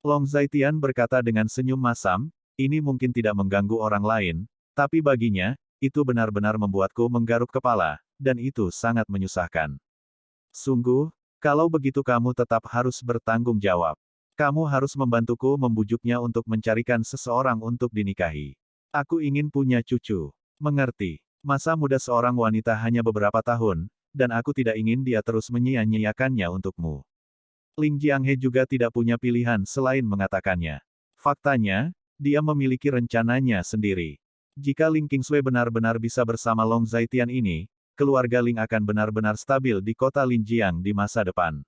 Long Zaitian berkata dengan senyum masam, ini mungkin tidak mengganggu orang lain, tapi baginya, itu benar-benar membuatku menggaruk kepala, dan itu sangat menyusahkan. Sungguh, kalau begitu kamu tetap harus bertanggung jawab. Kamu harus membantuku membujuknya untuk mencarikan seseorang untuk dinikahi. Aku ingin punya cucu. Mengerti? Masa muda seorang wanita hanya beberapa tahun, dan aku tidak ingin dia terus menyia-nyiakannya untukmu. Ling Jianghe juga tidak punya pilihan selain mengatakannya. Faktanya, dia memiliki rencananya sendiri. Jika Ling Qingsui benar-benar bisa bersama Long Zaitian ini, keluarga Ling akan benar-benar stabil di kota Linjiang di masa depan.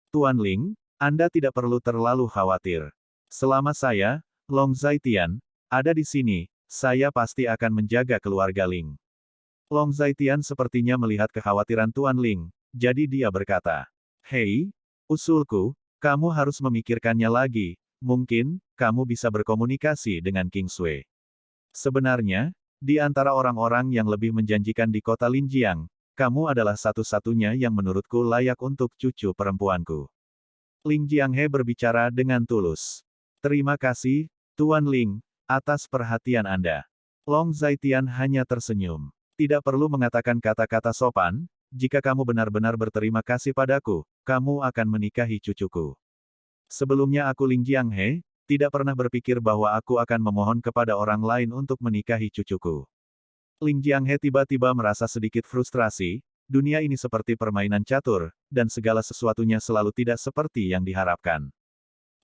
Tuan Ling, Anda tidak perlu terlalu khawatir. Selama saya, Long Zaitian, ada di sini, saya pasti akan menjaga keluarga Ling. Long Zaitian sepertinya melihat kekhawatiran Tuan Ling, jadi dia berkata, Hei, usulku, kamu harus memikirkannya lagi, mungkin, kamu bisa berkomunikasi dengan Qingsui. Sebenarnya, di antara orang-orang yang lebih menjanjikan di kota Linjiang, kamu adalah satu-satunya yang menurutku layak untuk cucu perempuanku. Ling Jianghe berbicara dengan tulus. Terima kasih, Tuan Ling, atas perhatian Anda. Long Zaitian hanya tersenyum. Tidak perlu mengatakan kata-kata sopan, jika kamu benar-benar berterima kasih padaku, kamu akan menikahi cucuku. Sebelumnya aku Ling Jianghe, tidak pernah berpikir bahwa aku akan memohon kepada orang lain untuk menikahi cucuku. Ling Jianghe tiba-tiba merasa sedikit frustrasi, dunia ini seperti permainan catur, dan segala sesuatunya selalu tidak seperti yang diharapkan.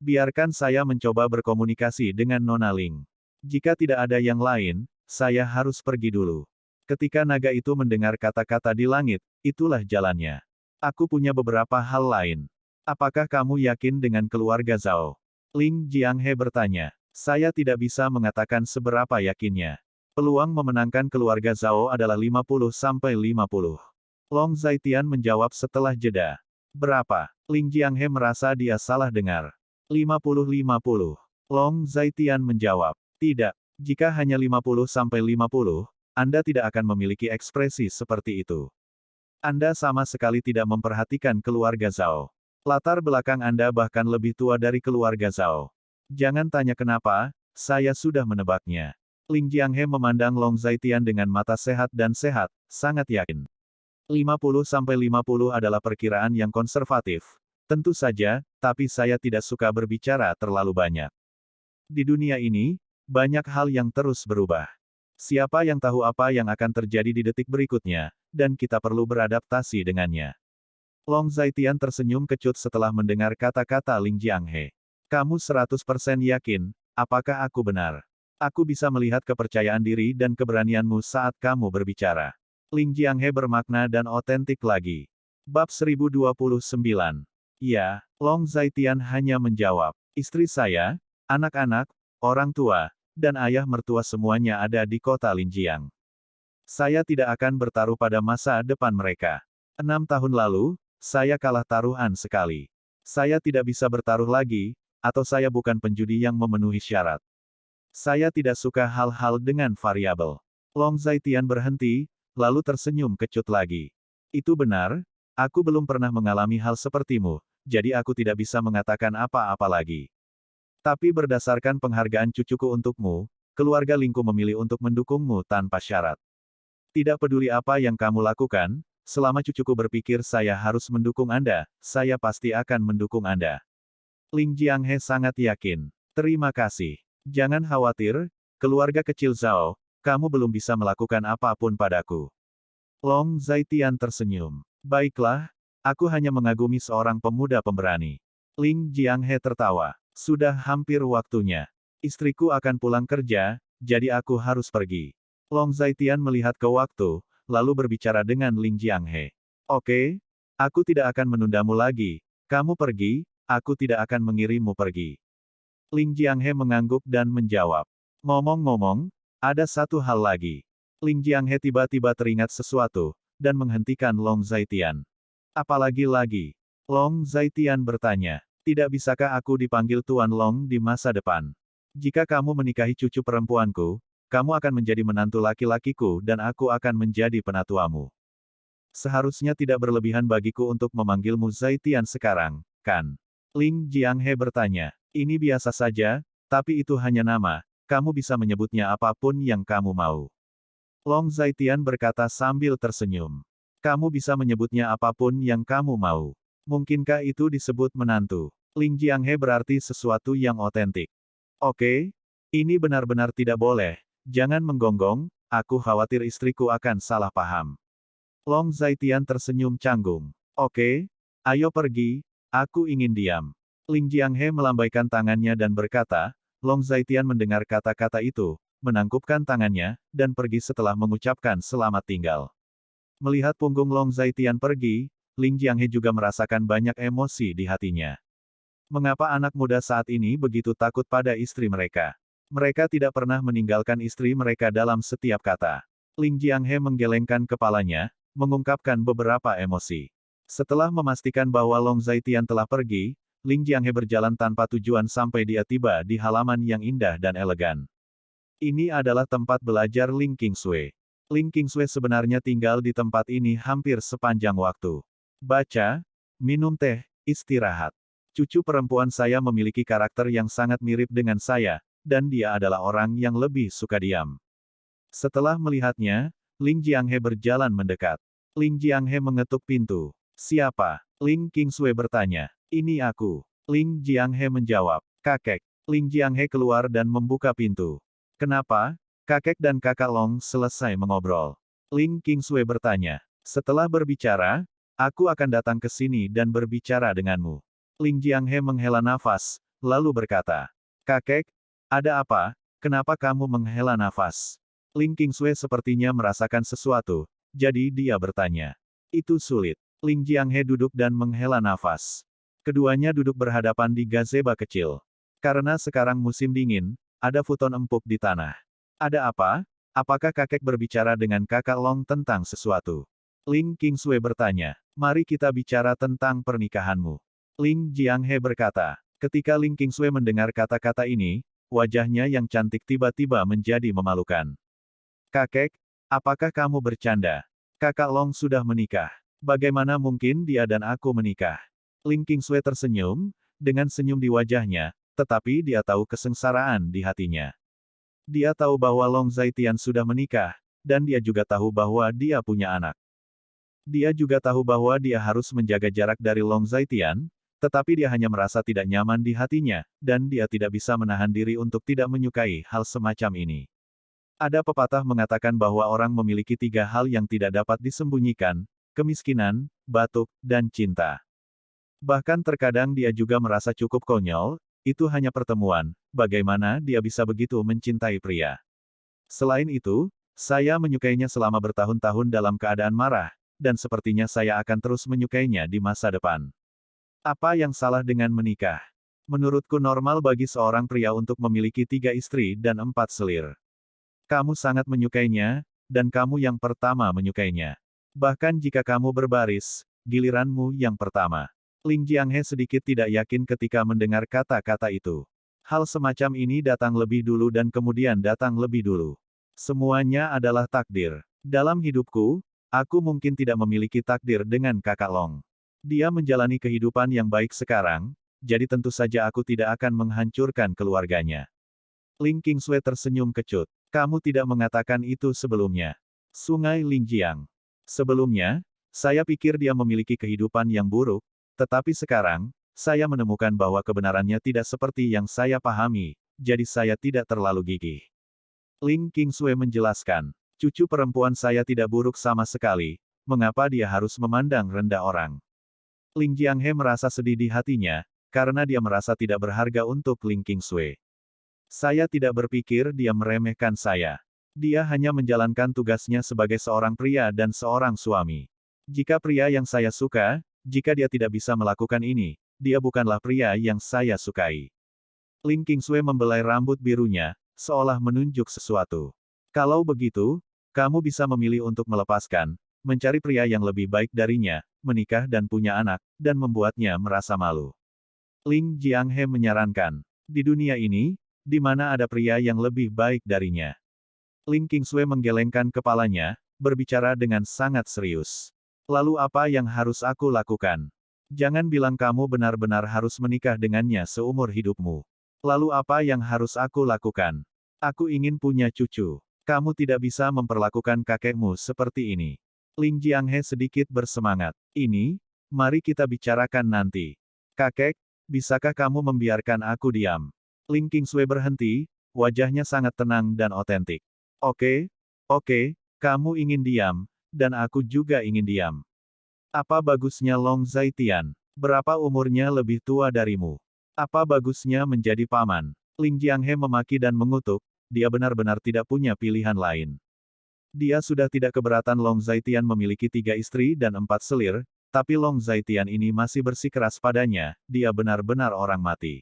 Biarkan saya mencoba berkomunikasi dengan Nona Ling. Jika tidak ada yang lain, saya harus pergi dulu. Ketika naga itu mendengar kata-kata di langit, itulah jalannya. Aku punya beberapa hal lain. Apakah kamu yakin dengan keluarga Zhao? Ling Jianghe bertanya. Saya tidak bisa mengatakan seberapa yakinnya. Peluang memenangkan keluarga Zhao adalah 50-50. Long Zaitian menjawab setelah jeda. Berapa? Ling Jianghe merasa dia salah dengar. 50-50. Long Zaitian menjawab. Tidak. Jika hanya 50-50, Anda tidak akan memiliki ekspresi seperti itu. Anda sama sekali tidak memperhatikan keluarga Zhao. Latar belakang Anda bahkan lebih tua dari keluarga Zhao. Jangan tanya kenapa, saya sudah menebaknya. Ling Jianghe memandang Long Zaitian dengan mata sehat dan sehat, sangat yakin. 50-50 adalah perkiraan yang konservatif. Tentu saja, tapi saya tidak suka berbicara terlalu banyak. Di dunia ini, banyak hal yang terus berubah. Siapa yang tahu apa yang akan terjadi di detik berikutnya, dan kita perlu beradaptasi dengannya. Long Zaitian tersenyum kecut setelah mendengar kata-kata Ling Jianghe. Kamu 100% yakin, apakah aku benar? Aku bisa melihat kepercayaan diri dan keberanianmu saat kamu berbicara. Ling Jianghe bermakna dan otentik lagi. Bab 1029. Ya, Long Zaitian hanya menjawab. Istri saya, anak-anak, orang tua, dan ayah mertua semuanya ada di kota Linjiang. Saya tidak akan bertaruh pada masa depan mereka. 6 tahun lalu, saya kalah taruhan sekali. Saya tidak bisa bertaruh lagi, atau saya bukan penjudi yang memenuhi syarat. Saya tidak suka hal-hal dengan variabel. Long Zaitian berhenti, lalu tersenyum kecut lagi. Itu benar, aku belum pernah mengalami hal sepertimu, jadi aku tidak bisa mengatakan apa-apa lagi. Tapi berdasarkan penghargaan cucuku untukmu, keluarga Lingku memilih untuk mendukungmu tanpa syarat. Tidak peduli apa yang kamu lakukan, selama cucuku berpikir saya harus mendukung Anda, saya pasti akan mendukung Anda. Ling Jianghe sangat yakin. Terima kasih. Jangan khawatir, keluarga kecil Zhao, kamu belum bisa melakukan apapun padaku. Long Zaitian tersenyum. Baiklah, aku hanya mengagumi seorang pemuda pemberani. Ling Jianghe tertawa. Sudah hampir waktunya. Istriku akan pulang kerja, jadi aku harus pergi. Long Zaitian melihat ke waktu, lalu berbicara dengan Ling Jianghe. Oke, aku tidak akan menundamu lagi. Kamu pergi, aku tidak akan mengirimmu pergi. Ling Jianghe mengangguk dan menjawab. Ngomong-ngomong, ada satu hal lagi. Ling Jianghe tiba-tiba teringat sesuatu, dan menghentikan Long Zaitian. Apalagi lagi? Long Zaitian bertanya. Tidak bisakah aku dipanggil Tuan Long di masa depan? Jika kamu menikahi cucu perempuanku, kamu akan menjadi menantu laki-lakiku dan aku akan menjadi penatuamu. Seharusnya tidak berlebihan bagiku untuk memanggilmu Zaitian sekarang, kan? Ling Jianghe bertanya. Ini biasa saja, tapi itu hanya nama, kamu bisa menyebutnya apapun yang kamu mau. Long Zaitian berkata sambil tersenyum. Kamu bisa menyebutnya apapun yang kamu mau. Mungkinkah itu disebut menantu? Ling Jianghe berarti sesuatu yang otentik. Oke, ini benar-benar tidak boleh. Jangan menggonggong, aku khawatir istriku akan salah paham. Long Zaitian tersenyum canggung. Oke, ayo pergi, aku ingin diam. Ling Jianghe melambaikan tangannya dan berkata, Long Zaitian mendengar kata-kata itu, menangkupkan tangannya, dan pergi setelah mengucapkan selamat tinggal. Melihat punggung Long Zaitian pergi, Ling Jianghe juga merasakan banyak emosi di hatinya. Mengapa anak muda saat ini begitu takut pada istri mereka? Mereka tidak pernah meninggalkan istri mereka dalam setiap kata. Ling Jianghe menggelengkan kepalanya, mengungkapkan beberapa emosi. Setelah memastikan bahwa Long Zaitian telah pergi, Ling Jianghe berjalan tanpa tujuan sampai dia tiba di halaman yang indah dan elegan. Ini adalah tempat belajar Ling Qingsui. Ling Qingsui sebenarnya tinggal di tempat ini hampir sepanjang waktu. Baca, minum teh, istirahat. Cucu perempuan saya memiliki karakter yang sangat mirip dengan saya, dan dia adalah orang yang lebih suka diam. Setelah melihatnya, Ling Jianghe berjalan mendekat. Ling Jianghe mengetuk pintu. Siapa? Ling Qingsui bertanya. Ini aku. Ling Jianghe menjawab. Kakek. Ling Jianghe keluar dan membuka pintu. Kenapa? Kakek dan kakak Long selesai mengobrol. Ling Qingsui bertanya. Setelah berbicara, aku akan datang ke sini dan berbicara denganmu. Ling Jianghe menghela nafas, lalu berkata. Kakek, ada apa? Kenapa kamu menghela nafas? Ling Qingsui sepertinya merasakan sesuatu, jadi dia bertanya. Itu sulit. Ling Jianghe duduk dan menghela nafas. Keduanya duduk berhadapan di gazebo kecil. Karena sekarang musim dingin, ada futon empuk di tanah. Ada apa? Apakah kakek berbicara dengan kakak Long tentang sesuatu? Ling Qingsui bertanya. Mari kita bicara tentang pernikahanmu. Ling Jianghe berkata. Ketika Ling Qingsui mendengar kata-kata ini, wajahnya yang cantik tiba-tiba menjadi memalukan. Kakek, apakah kamu bercanda? Kakak Long sudah menikah. Bagaimana mungkin dia dan aku menikah? Ling Qingsui tersenyum, dengan senyum di wajahnya, tetapi dia tahu kesengsaraan di hatinya. Dia tahu bahwa Long Zaitian sudah menikah, dan dia juga tahu bahwa dia punya anak. Dia juga tahu bahwa dia harus menjaga jarak dari Long Zaitian, tetapi dia hanya merasa tidak nyaman di hatinya, dan dia tidak bisa menahan diri untuk tidak menyukai hal semacam ini. Ada pepatah mengatakan bahwa orang memiliki 3 hal yang tidak dapat disembunyikan, kemiskinan, batuk, dan cinta. Bahkan terkadang dia juga merasa cukup konyol, itu hanya pertemuan, bagaimana dia bisa begitu mencintai pria. Selain itu, saya menyukainya selama bertahun-tahun dalam keadaan marah, dan sepertinya saya akan terus menyukainya di masa depan. Apa yang salah dengan menikah? Menurutku normal bagi seorang pria untuk memiliki 3 istri dan 4 selir. Kamu sangat menyukainya, dan kamu yang pertama menyukainya. Bahkan jika kamu berbaris, giliranmu yang pertama. Ling Jianghe sedikit tidak yakin ketika mendengar kata-kata itu. Hal semacam ini datang lebih dulu dan kemudian datang lebih dulu. Semuanya adalah takdir. Dalam hidupku, aku mungkin tidak memiliki takdir dengan kakak Long. Dia menjalani kehidupan yang baik sekarang, jadi tentu saja aku tidak akan menghancurkan keluarganya. Ling Qingsui tersenyum kecut. Kamu tidak mengatakan itu sebelumnya. Sungai Lingjiang. Sebelumnya, saya pikir dia memiliki kehidupan yang buruk, tetapi sekarang, saya menemukan bahwa kebenarannya tidak seperti yang saya pahami, jadi saya tidak terlalu gigih. Ling Qingsui menjelaskan, cucu perempuan saya tidak buruk sama sekali, mengapa dia harus memandang rendah orang? Ling Jianghe merasa sedih di hatinya, karena dia merasa tidak berharga untuk Ling Qingsui. Saya tidak berpikir dia meremehkan saya. Dia hanya menjalankan tugasnya sebagai seorang pria dan seorang suami. Jika pria yang saya suka, jika dia tidak bisa melakukan ini, dia bukanlah pria yang saya sukai. Ling Qingsui membelai rambut birunya, seolah menunjuk sesuatu. Kalau begitu, kamu bisa memilih untuk melepaskan, mencari pria yang lebih baik darinya, menikah dan punya anak, dan membuatnya merasa malu. Ling Jianghe menyarankan, di dunia ini, di mana ada pria yang lebih baik darinya. Ling Qingsui menggelengkan kepalanya, berbicara dengan sangat serius. Lalu apa yang harus aku lakukan? Jangan bilang kamu benar-benar harus menikah dengannya seumur hidupmu. Lalu apa yang harus aku lakukan? Aku ingin punya cucu. Kamu tidak bisa memperlakukan kakekmu seperti ini. Ling Jianghe sedikit bersemangat. Ini, mari kita bicarakan nanti. Kakek, bisakah kamu membiarkan aku diam? Ling Qingsui berhenti, wajahnya sangat tenang dan otentik. Oke, kamu ingin diam, dan aku juga ingin diam. Apa bagusnya Long Zaitian? Berapa umurnya lebih tua darimu? Apa bagusnya menjadi paman? Ling Jianghe memaki dan mengutuk, dia benar-benar tidak punya pilihan lain. Dia sudah tidak keberatan Long Zaitian memiliki 3 istri dan 4 selir, tapi Long Zaitian ini masih bersikeras padanya, dia benar-benar orang mati.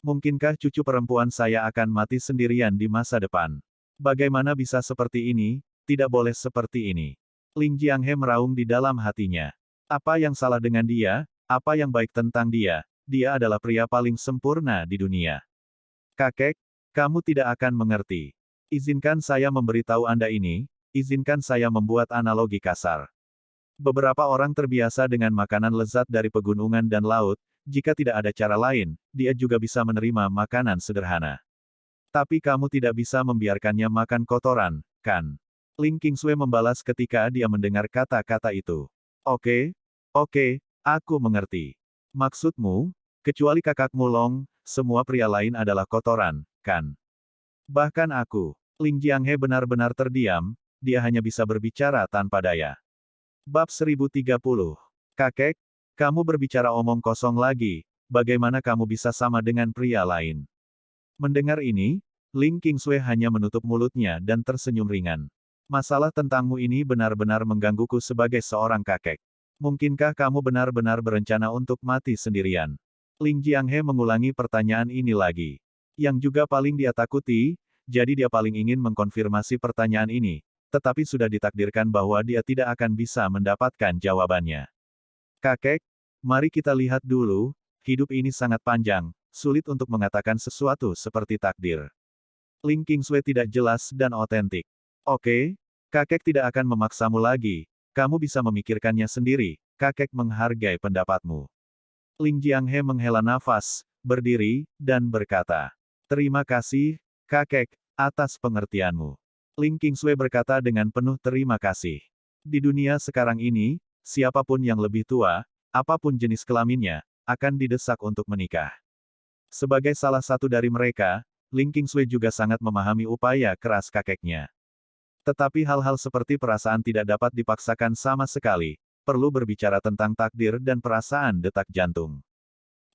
Mungkinkah cucu perempuan saya akan mati sendirian di masa depan? Bagaimana bisa seperti ini? Tidak boleh seperti ini. Ling Jianghe meraung di dalam hatinya. Apa yang salah dengan dia? Apa yang baik tentang dia? Dia adalah pria paling sempurna di dunia. Kakek, kamu tidak akan mengerti. Izinkan saya memberitahu Anda ini, izinkan saya membuat analogi kasar. Beberapa orang terbiasa dengan makanan lezat dari pegunungan dan laut, jika tidak ada cara lain, dia juga bisa menerima makanan sederhana. Tapi kamu tidak bisa membiarkannya makan kotoran, kan? Ling Qingsui membalas ketika dia mendengar kata-kata itu. Oke, oke, aku mengerti. Maksudmu, kecuali kakakmu Long, semua pria lain adalah kotoran, kan? Bahkan aku. Ling Jianghe benar-benar terdiam, dia hanya bisa berbicara tanpa daya. Bab 1030. Kakek, kamu berbicara omong kosong lagi, bagaimana kamu bisa sama dengan pria lain? Mendengar ini, Ling Qingsui hanya menutup mulutnya dan tersenyum ringan. Masalah tentangmu ini benar-benar menggangguku sebagai seorang kakek. Mungkinkah kamu benar-benar berencana untuk mati sendirian? Ling Jianghe mengulangi pertanyaan ini lagi. Yang juga paling dia takuti, jadi dia paling ingin mengkonfirmasi pertanyaan ini, tetapi sudah ditakdirkan bahwa dia tidak akan bisa mendapatkan jawabannya. Kakek, mari kita lihat dulu, hidup ini sangat panjang, sulit untuk mengatakan sesuatu seperti takdir. Ling Qingsui tidak jelas dan otentik. Oke, kakek tidak akan memaksamu lagi, kamu bisa memikirkannya sendiri, kakek menghargai pendapatmu. Ling Jianghe menghela nafas, berdiri, dan berkata, terima kasih, kakek, atas pengertianmu. Ling Qingsui berkata dengan penuh terima kasih. Di dunia sekarang ini, siapapun yang lebih tua, apapun jenis kelaminnya, akan didesak untuk menikah. Sebagai salah satu dari mereka, Ling Qingsui juga sangat memahami upaya keras kakeknya. Tetapi hal-hal seperti perasaan tidak dapat dipaksakan sama sekali, perlu berbicara tentang takdir dan perasaan detak jantung.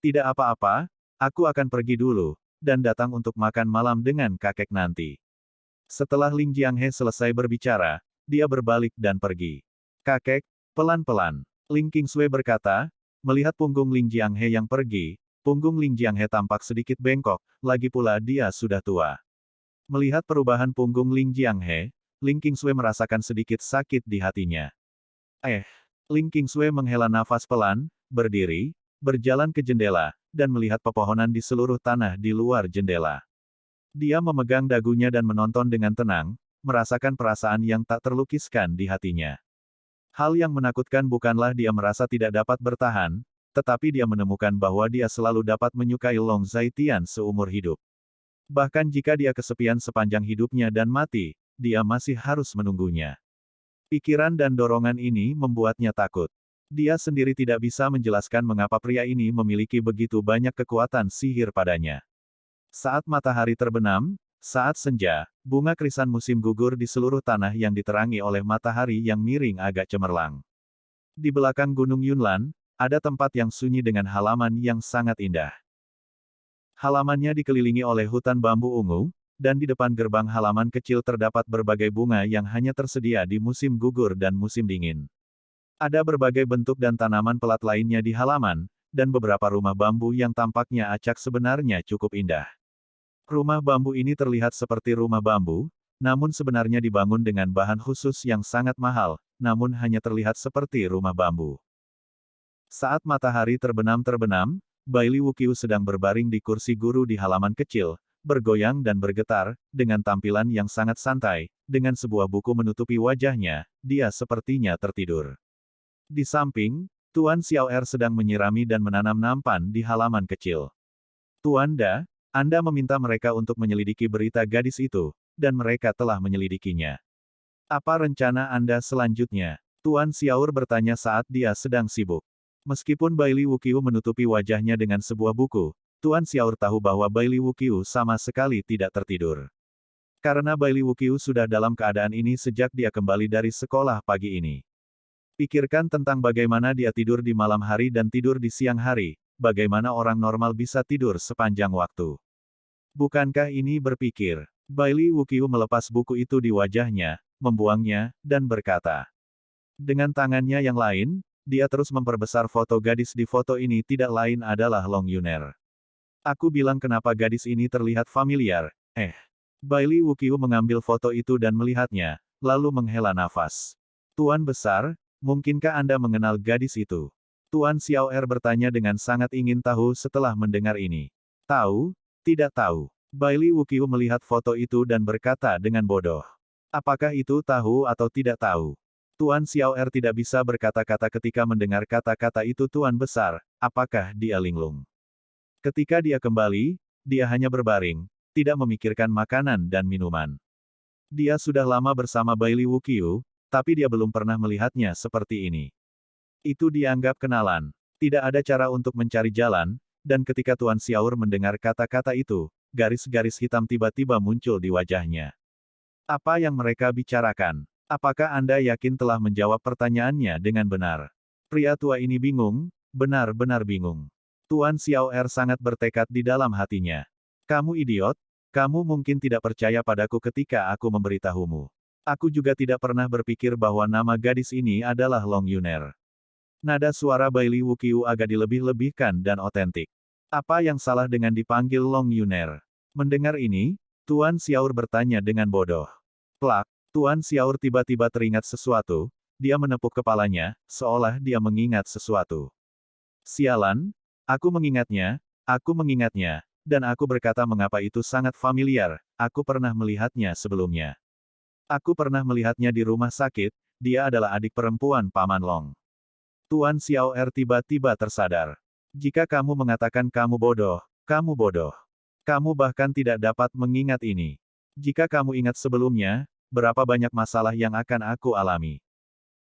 Tidak apa-apa, aku akan pergi dulu, dan datang untuk makan malam dengan kakek nanti. Setelah Ling Jianghe selesai berbicara, dia berbalik dan pergi. Kakek, pelan-pelan. Ling Qingsui berkata, melihat punggung Ling Jianghe yang pergi, punggung Ling Jianghe tampak sedikit bengkok, lagi pula dia sudah tua. Melihat perubahan punggung Ling Jianghe, Ling Qingsui merasakan sedikit sakit di hatinya. Ling Qingsui menghela nafas pelan, berdiri, berjalan ke jendela, dan melihat pepohonan di seluruh tanah di luar jendela. Dia memegang dagunya dan menonton dengan tenang, merasakan perasaan yang tak terlukiskan di hatinya. Hal yang menakutkan bukanlah dia merasa tidak dapat bertahan, tetapi dia menemukan bahwa dia selalu dapat menyukai Long Zaitian seumur hidup. Bahkan jika dia kesepian sepanjang hidupnya dan mati, dia masih harus menunggunya. Pikiran dan dorongan ini membuatnya takut. Dia sendiri tidak bisa menjelaskan mengapa pria ini memiliki begitu banyak kekuatan sihir padanya. Saat matahari terbenam, saat senja, bunga krisan musim gugur di seluruh tanah yang diterangi oleh matahari yang miring agak cemerlang. Di belakang Gunung Yunlan, ada tempat yang sunyi dengan halaman yang sangat indah. Halamannya dikelilingi oleh hutan bambu ungu, dan di depan gerbang halaman kecil terdapat berbagai bunga yang hanya tersedia di musim gugur dan musim dingin. Ada berbagai bentuk dan tanaman pelat lainnya di halaman, dan beberapa rumah bambu yang tampaknya acak sebenarnya cukup indah. Rumah bambu ini terlihat seperti rumah bambu, namun sebenarnya dibangun dengan bahan khusus yang sangat mahal, namun hanya terlihat seperti rumah bambu. Saat matahari terbenam, Baili Wuqiu sedang berbaring di kursi guru di halaman kecil, bergoyang dan bergetar, dengan tampilan yang sangat santai, dengan sebuah buku menutupi wajahnya, dia sepertinya tertidur. Di samping, Tuan Xiaoer sedang menyirami dan menanam nampan di halaman kecil. Tuan Da, Anda meminta mereka untuk menyelidiki berita gadis itu, dan mereka telah menyelidikinya. Apa rencana Anda selanjutnya? Tuan Xiaoer bertanya saat dia sedang sibuk. Meskipun Baili Wuqiu menutupi wajahnya dengan sebuah buku, Tuan Xiaoer tahu bahwa Baili Wuqiu sama sekali tidak tertidur. Karena Baili Wuqiu sudah dalam keadaan ini sejak dia kembali dari sekolah pagi ini. Pikirkan tentang bagaimana dia tidur di malam hari dan tidur di siang hari, bagaimana orang normal bisa tidur sepanjang waktu. Bukankah ini berpikir? Baili Wuqiu melepas buku itu di wajahnya, membuangnya, dan berkata. Dengan tangannya yang lain, dia terus memperbesar foto gadis di foto ini tidak lain adalah Long Yuner. Aku bilang kenapa gadis ini terlihat familiar, Baili Wuqiu mengambil foto itu dan melihatnya, lalu menghela nafas. Tuan Besar, mungkinkah Anda mengenal gadis itu? Tuan Xiaoer bertanya dengan sangat ingin tahu setelah mendengar ini. Tahu? Tidak tahu. Baili Wuqiu melihat foto itu dan berkata dengan bodoh. Apakah itu tahu atau tidak tahu? Tuan Xiaoer tidak bisa berkata-kata ketika mendengar kata-kata itu Tuan Besar, apakah dia linglung? Ketika dia kembali, dia hanya berbaring, tidak memikirkan makanan dan minuman. Dia sudah lama bersama Bailey Wukyu, tapi dia belum pernah melihatnya seperti ini. Itu dianggap kenalan. Tidak ada cara untuk mencari jalan, dan ketika Tuan Xiaur mendengar kata-kata itu, garis-garis hitam tiba-tiba muncul di wajahnya. Apa yang mereka bicarakan? Apakah Anda yakin telah menjawab pertanyaannya dengan benar? Pria tua ini bingung, benar-benar bingung. Tuan Xiaoer sangat bertekad di dalam hatinya. Kamu idiot, kamu mungkin tidak percaya padaku ketika aku memberitahumu. Aku juga tidak pernah berpikir bahwa nama gadis ini adalah Long Yuner. Nada suara Bailey Wukyu agak dilebih-lebihkan dan otentik. Apa yang salah dengan dipanggil Long Yuner? Mendengar ini, Tuan Xiaor bertanya dengan bodoh. Plak, Tuan Xiaor tiba-tiba teringat sesuatu, dia menepuk kepalanya, seolah dia mengingat sesuatu. Sialan, aku mengingatnya, dan aku berkata mengapa itu sangat familiar, aku pernah melihatnya sebelumnya. Aku pernah melihatnya di rumah sakit, dia adalah adik perempuan Paman Long. Tuan Xiaoer tiba-tiba tersadar. Jika kamu mengatakan kamu bodoh, kamu bodoh. Kamu bahkan tidak dapat mengingat ini. Jika kamu ingat sebelumnya, berapa banyak masalah yang akan aku alami.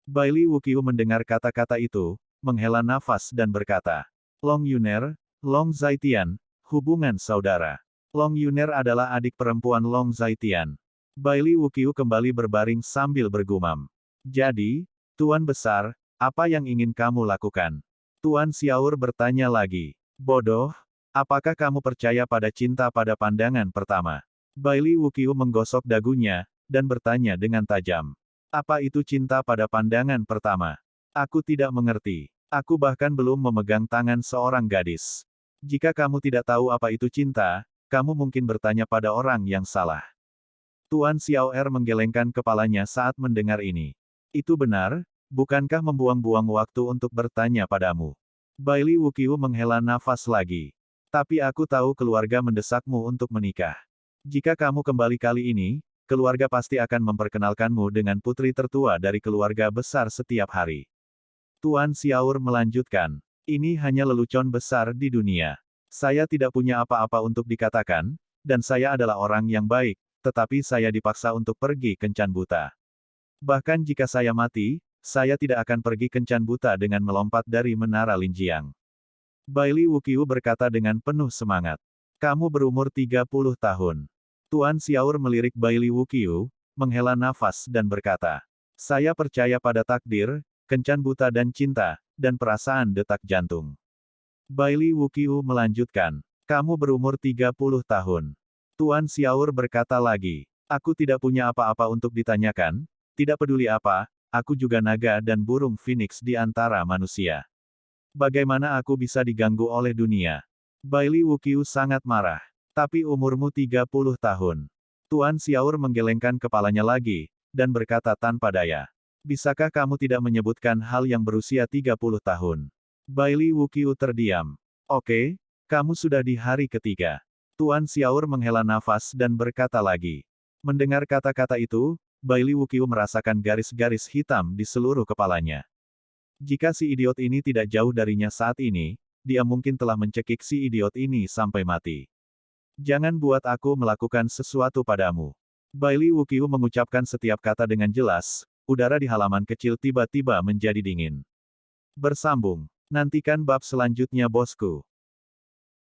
Bailey Wukyu mendengar kata-kata itu, menghela nafas dan berkata, Long Yuner, Long Zaitian, hubungan saudara. Long Yuner adalah adik perempuan Long Zaitian. Bailey Wukyu kembali berbaring sambil bergumam. Jadi, Tuan Besar, apa yang ingin kamu lakukan? Tuan Xiaor bertanya lagi. Bodoh, apakah kamu percaya pada cinta pada pandangan pertama? Bailey Wukyu menggosok dagunya, dan bertanya dengan tajam. Apa itu cinta pada pandangan pertama? Aku tidak mengerti. Aku bahkan belum memegang tangan seorang gadis. Jika kamu tidak tahu apa itu cinta, kamu mungkin bertanya pada orang yang salah. Tuan Xiaoer menggelengkan kepalanya saat mendengar ini. Itu benar, bukankah membuang-buang waktu untuk bertanya padamu? Bailey Wukyu menghela nafas lagi. Tapi aku tahu keluarga mendesakmu untuk menikah. Jika kamu kembali kali ini, keluarga pasti akan memperkenalkanmu dengan putri tertua dari keluarga besar setiap hari. Tuan Xiaor melanjutkan. Ini hanya lelucon besar di dunia. Saya tidak punya apa-apa untuk dikatakan, dan saya adalah orang yang baik, tetapi saya dipaksa untuk pergi kencan buta. Bahkan jika saya mati, saya tidak akan pergi kencan buta dengan melompat dari menara Linjiang. Bailey Wukyu berkata dengan penuh semangat. Kamu berumur 30 tahun. Tuan Xiaor melirik Bailey Wukyu, menghela nafas dan berkata, saya percaya pada takdir, kencan buta dan cinta, dan perasaan detak jantung. Bailey Wukyu melanjutkan, kamu berumur 30 tahun. Tuan Xiaor berkata lagi, aku tidak punya apa-apa untuk ditanyakan, tidak peduli apa, aku juga naga dan burung phoenix di antara manusia. Bagaimana aku bisa diganggu oleh dunia? Bailey Wukyu sangat marah. Tapi umurmu 30 tahun. Tuan Xiaor menggelengkan kepalanya lagi, dan berkata tanpa daya. Bisakah kamu tidak menyebutkan hal yang berusia 30 tahun? Bailey Wukyu terdiam. Oke, kamu sudah di hari ketiga. Tuan Xiaor menghela nafas dan berkata lagi. Mendengar kata-kata itu, Bailey Wukyu merasakan garis-garis hitam di seluruh kepalanya. Jika si idiot ini tidak jauh darinya saat ini, dia mungkin telah mencekik si idiot ini sampai mati. Jangan buat aku melakukan sesuatu padamu. Bailey Wukyu mengucapkan setiap kata dengan jelas, udara di halaman kecil tiba-tiba menjadi dingin. Bersambung. Nantikan bab selanjutnya bosku.